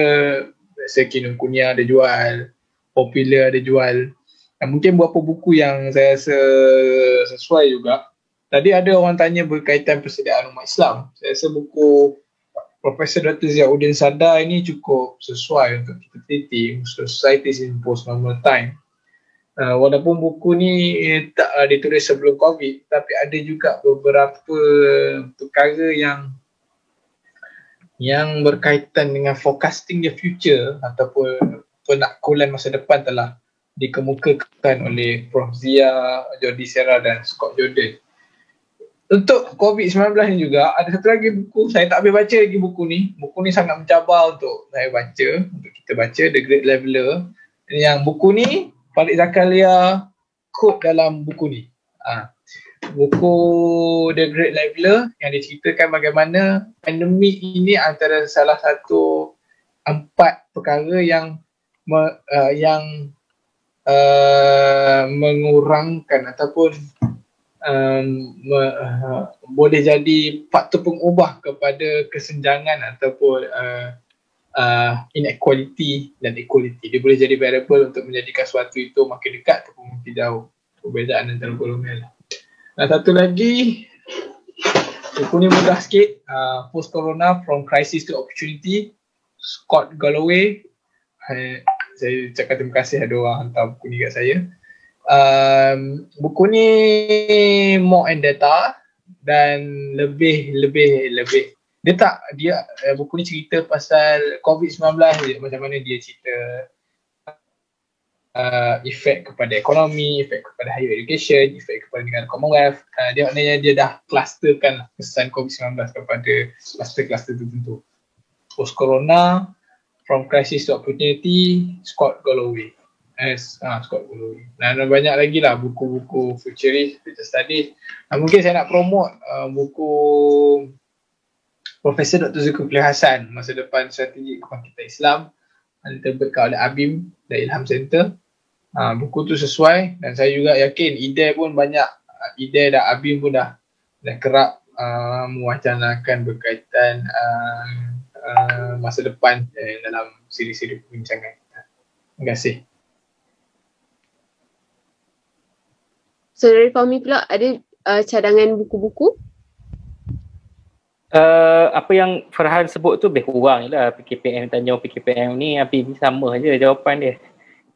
biasa Kinokuniya ada jual, Popular ada jual. Mungkin beberapa buku yang saya rasa sesuai juga. Tadi ada orang tanya berkaitan persediaan umat Islam. Saya rasa buku Profesor Dr. Ziauddin Sadar ini cukup sesuai untuk kita teliti, Societies in Post-Normal Time. Walaupun buku ni tak ditulis sebelum COVID, tapi ada juga beberapa perkara yang berkaitan dengan forecasting the future ataupun penakkulan masa depan telah dikemukakan oleh Prof. Zia, Jordi Serra dan Scott Jordan. Untuk COVID-19 ni juga ada satu lagi buku, saya tak habis baca lagi buku ni. Buku ni sangat mencabar untuk saya baca, untuk kita baca, The Great Leveler. Yang buku ni Farid Zakaria quote dalam buku ni. Buku The Great Leveler yang diceritakan bagaimana pandemik ini antara salah satu 4 perkara yang mengurangkan ataupun boleh jadi faktor pengubah kepada kesenjangan ataupun inequality dan equality. Dia boleh jadi variable untuk menjadikan sesuatu itu makin dekat ataupun makin jauh, perbezaan antara golongan. Dan satu lagi, buku ni mudah sikit, Post Corona From Crisis to Opportunity, Scott Galloway. Saya ucapkan terima kasih ada orang hantar buku ni kat saya. Buku ni more and data dan lebih buku ni cerita pasal COVID-19 je, macam mana dia cerita efek kepada ekonomi, efek kepada higher education, efek kepada negara Commonwealth. Dia maknanya dia dah clusterkan kesan COVID-19 kepada kluster-kluster tertentu. Post Corona, From Crisis to Opportunity, Scott Galloway. Scott Galloway. Dan banyak lagi lah buku-buku futurist, future studies. Mungkin saya nak promote buku Profesor Dr. Zulkifli Hasan, Masa Depan Strategi Kebangkitan Islam, yang diterbitkan oleh ABIM dan Ilham Center. Buku tu sesuai dan saya juga yakin IDE pun banyak, IDE dan ABIM pun dah kerap mewacanakan berkaitan masa depan dalam siri-siri perbincangan. Terima kasih. Saudari Fahmi pula ada cadangan buku-buku? Apa yang Farhan sebut tu lebih kurang je lah. PKPM, tanya PKPM ni sama je jawapan dia.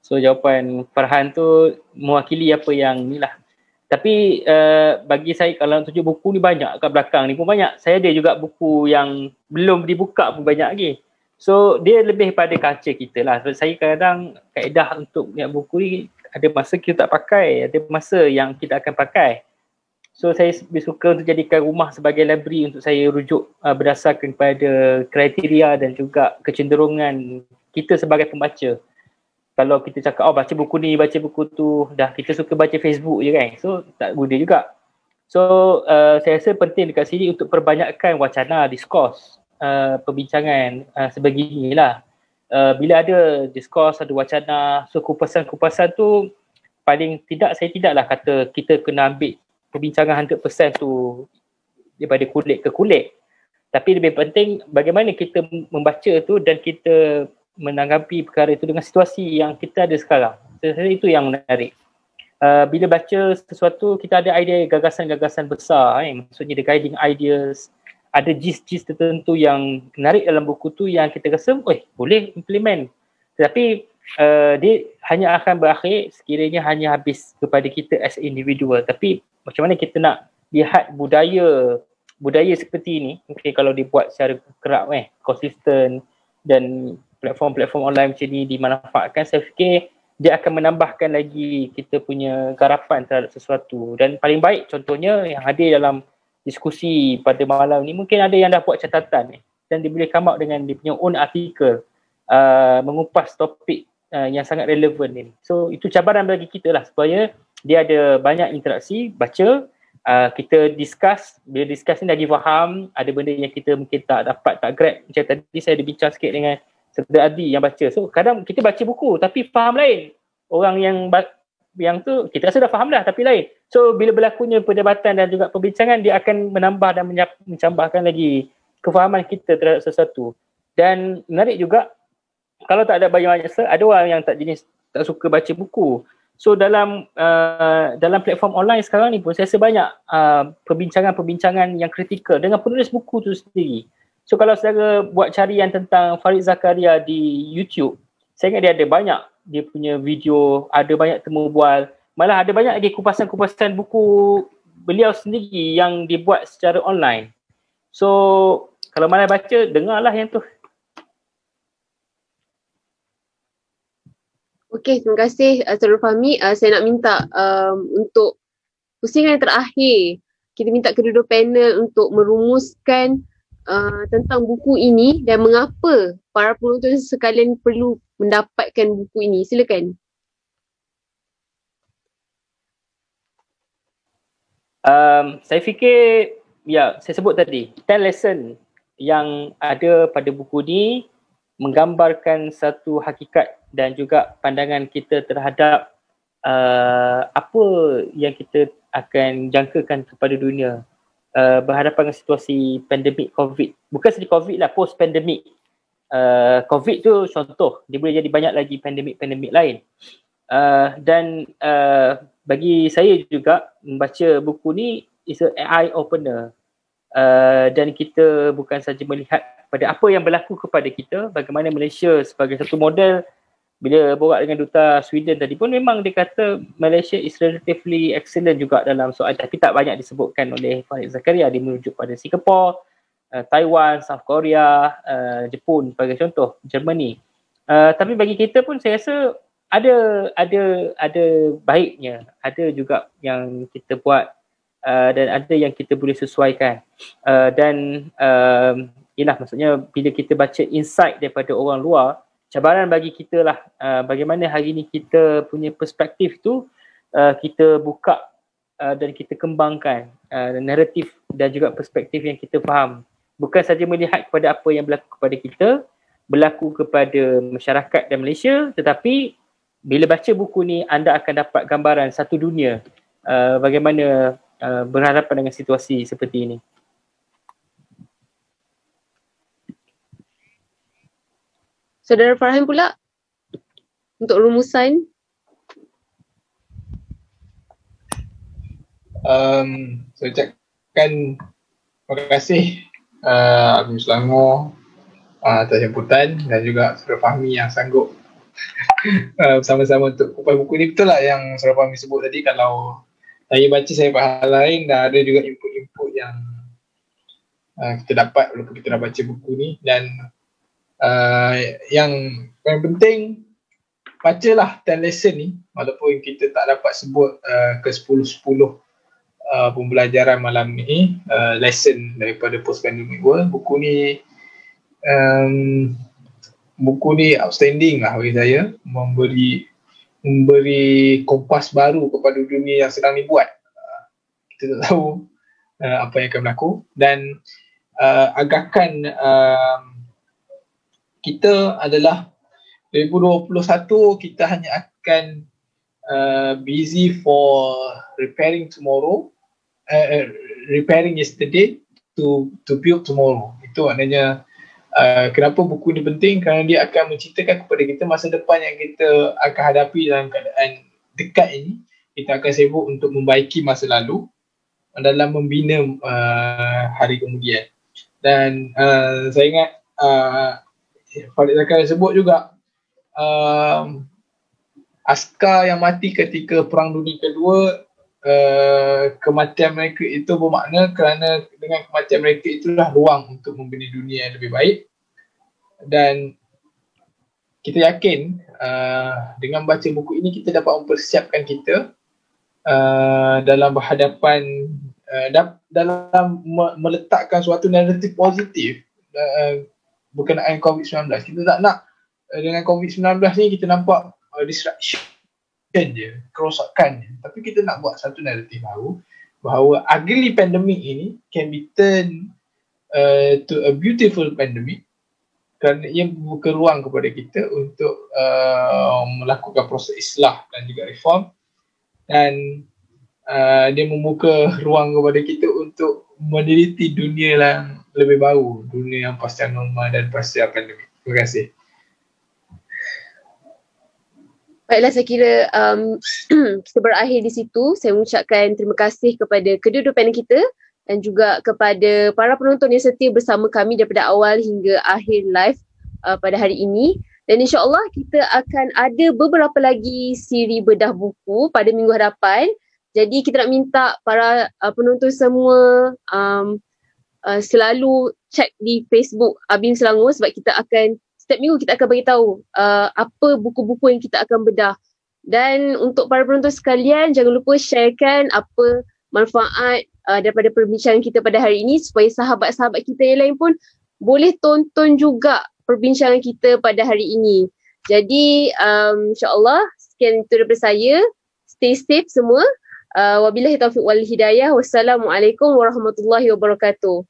So jawapan Farhan tu mewakili apa yang ni lah. Tapi bagi saya kalau tunjuk buku ni banyak kat belakang ni pun banyak. Saya ada juga buku yang belum dibuka pun banyak lagi. So dia lebih pada culture kita lah. So, saya kadang kaedah untuk lihat buku ni ada masa kita tak pakai, ada masa yang kita akan pakai. So saya lebih suka untuk jadikan rumah sebagai library untuk saya rujuk berdasarkan pada kriteria dan juga kecenderungan kita sebagai pembaca. Kalau kita cakap, baca buku ni, baca buku tu, dah kita suka baca Facebook je kan. So tak guna juga. So saya rasa penting dekat sini untuk perbanyakkan wacana, diskurs, perbincangan sebeginilah. Bila ada diskurs, ada wacana, so kupasan-kupasan tu paling tidak, saya tidaklah kata kita kena ambil perbincangan 100% tu daripada kulit ke kulit. Tapi lebih penting bagaimana kita membaca tu dan kita menanggapi perkara itu dengan situasi yang kita ada sekarang. Saya rasa itu yang menarik. Bila baca sesuatu, kita ada idea, gagasan-gagasan besar. Maksudnya the guiding ideas, ada gist-gist tertentu yang menarik dalam buku tu yang kita rasa, boleh implement. Tetapi dia hanya akan berakhir sekiranya hanya habis kepada kita as individual. Tapi macam mana kita nak lihat budaya seperti ini, mungkin kalau dibuat secara kerap konsisten dan platform-platform online macam ni dimanfaatkan, saya fikir dia akan menambahkan lagi kita punya garapan terhadap sesuatu. Dan paling baik contohnya yang hadir dalam diskusi pada malam ni, mungkin ada yang dah buat catatan dan dia boleh come out dengan dia punya own artikel mengupas topik yang sangat relevan ni. So itu cabaran bagi kita lah, supaya dia ada banyak interaksi, baca, kita discuss. Bila discuss ni lagi faham, ada benda yang kita mungkin tak dapat, tak grab. Macam tadi saya ada bincang sikit dengan Saudara Adi yang baca. So kadang kita baca buku tapi faham lain. Orang yang tu kita rasa dah faham dah tapi lain. So bila berlakunya perdebatan dan juga perbincangan, dia akan menambah dan mencambahkan lagi kefahaman kita terhadap sesuatu. Dan menarik juga, kalau tak ada banyak ada orang yang tak suka baca buku. So dalam platform online sekarang ni pun saya rasa banyak perbincangan-perbincangan yang kritikal dengan penulis buku tu sendiri. So kalau saudara buat carian tentang Farid Zakaria di YouTube, saya ingat dia ada banyak, dia punya video, ada banyak temu bual, malah ada banyak lagi kupasan-kupasan buku beliau sendiri yang dibuat secara online. So kalau malas baca, dengarlah yang tu. Okey, terima kasih Saudara Fahmi. Saya nak minta untuk pusingan yang terakhir, kita minta kedua-dua panel untuk merumuskan tentang buku ini dan mengapa para penonton sekalian perlu mendapatkan buku ini. Silakan. Saya fikir, saya sebut tadi, 10 lesson yang ada pada buku ni menggambarkan satu hakikat dan juga pandangan kita terhadap apa yang kita akan jangkakan kepada dunia berhadapan dengan situasi pandemik COVID. Bukan saja COVID lah, post-pandemik. COVID tu contoh, dia boleh jadi banyak lagi pandemik-pandemik lain. Dan bagi saya juga membaca buku ni is an eye opener. Dan kita bukan saja melihat pada apa yang berlaku kepada kita, bagaimana Malaysia sebagai satu model. Bila borak dengan Duta Sweden tadi pun, memang dia kata Malaysia is relatively excellent juga dalam soal, tapi tak banyak disebutkan oleh Farid Zakaria. Dia merujuk pada Singapore, Taiwan, South Korea, Jepun sebagai contoh, Germany. Tapi bagi kita pun saya rasa ada baiknya, ada juga yang kita buat dan ada yang kita boleh sesuaikan. Ialah maksudnya bila kita baca insight daripada orang luar, cabaran bagi kita lah bagaimana hari ni kita punya perspektif tu kita buka dan kita kembangkan naratif dan juga perspektif yang kita faham. Bukan saja melihat kepada apa yang berlaku kepada kita, berlaku kepada masyarakat dan Malaysia, tetapi bila baca buku ni anda akan dapat gambaran satu dunia bagaimana berhadapan dengan situasi seperti ini. Saudara Farhan pula untuk rumusan. Saya ucapkan terima kasih Abim Selangor atas jemputan dan juga Saudara Fahmi yang sanggup bersama-sama untuk kupas buku ni. Betul lah yang Saudara Fahmi sebut tadi, kalau saya baca saya faham lain, dan ada juga input-input yang kita dapat walaupun kita dah baca buku ni. Dan yang paling penting, bacalah 10 lesson ni, walaupun kita tak dapat sebut ke 10-10 pembelajaran malam ni, lesson daripada post-pandemic world. Buku ni outstanding lah bagi saya, memberi kompas baru kepada dunia yang sedang dibuat. Kita tak tahu apa yang akan berlaku, dan agakan kita adalah 2021 kita hanya akan busy for repairing tomorrow, repairing yesterday to build tomorrow. Itu maknanya kenapa buku ni penting, kerana dia akan menceritakan kepada kita masa depan yang kita akan hadapi dalam keadaan dekat ini. Kita akan sibuk untuk membaiki masa lalu dalam membina hari kemudian. Dan saya ingat Farid Zakaria sebut juga askar yang mati ketika Perang Dunia Kedua kematian mereka itu bermakna kerana dengan kematian mereka itulah ruang untuk membina dunia yang lebih baik. Dan kita yakin dengan baca buku ini kita dapat mempersiapkan kita dalam berhadapan dalam meletakkan suatu naratif positif berkenaan COVID-19. Kita tak nak dengan COVID-19 ni kita nampak disruption je, kerosakan je. Tapi kita nak buat satu naratif baru bahawa ugly pandemic ini can be turned to a beautiful pandemic, kerana ia membuka ruang kepada kita untuk melakukan proses islah dan juga reform, dan dia membuka ruang kepada kita untuk meneliti dunia yang lebih baru, dunia yang pasca normal dan pasca pandemik. Terima kasih. Baiklah, saya kira kita berakhir di situ. Saya mengucapkan terima kasih kepada kedua-dua panel kita dan juga kepada para penonton yang setia bersama kami daripada awal hingga akhir live pada hari ini. Dan insyaAllah kita akan ada beberapa lagi siri bedah buku pada minggu hadapan. Jadi kita nak minta para penonton semua selalu check di Facebook ABIM Selangor, sebab kita akan setiap minggu kita akan bagi tahu apa buku-buku yang kita akan bedah. Dan untuk para penonton sekalian, jangan lupa sharekan apa manfaat daripada perbincangan kita pada hari ini, supaya sahabat-sahabat kita yang lain pun boleh tonton juga perbincangan kita pada hari ini. Jadi insyaAllah sekian itu daripada saya. Stay safe semua. Wabillahi taufiq wal hidayah. Wassalamualaikum warahmatullahi wabarakatuh.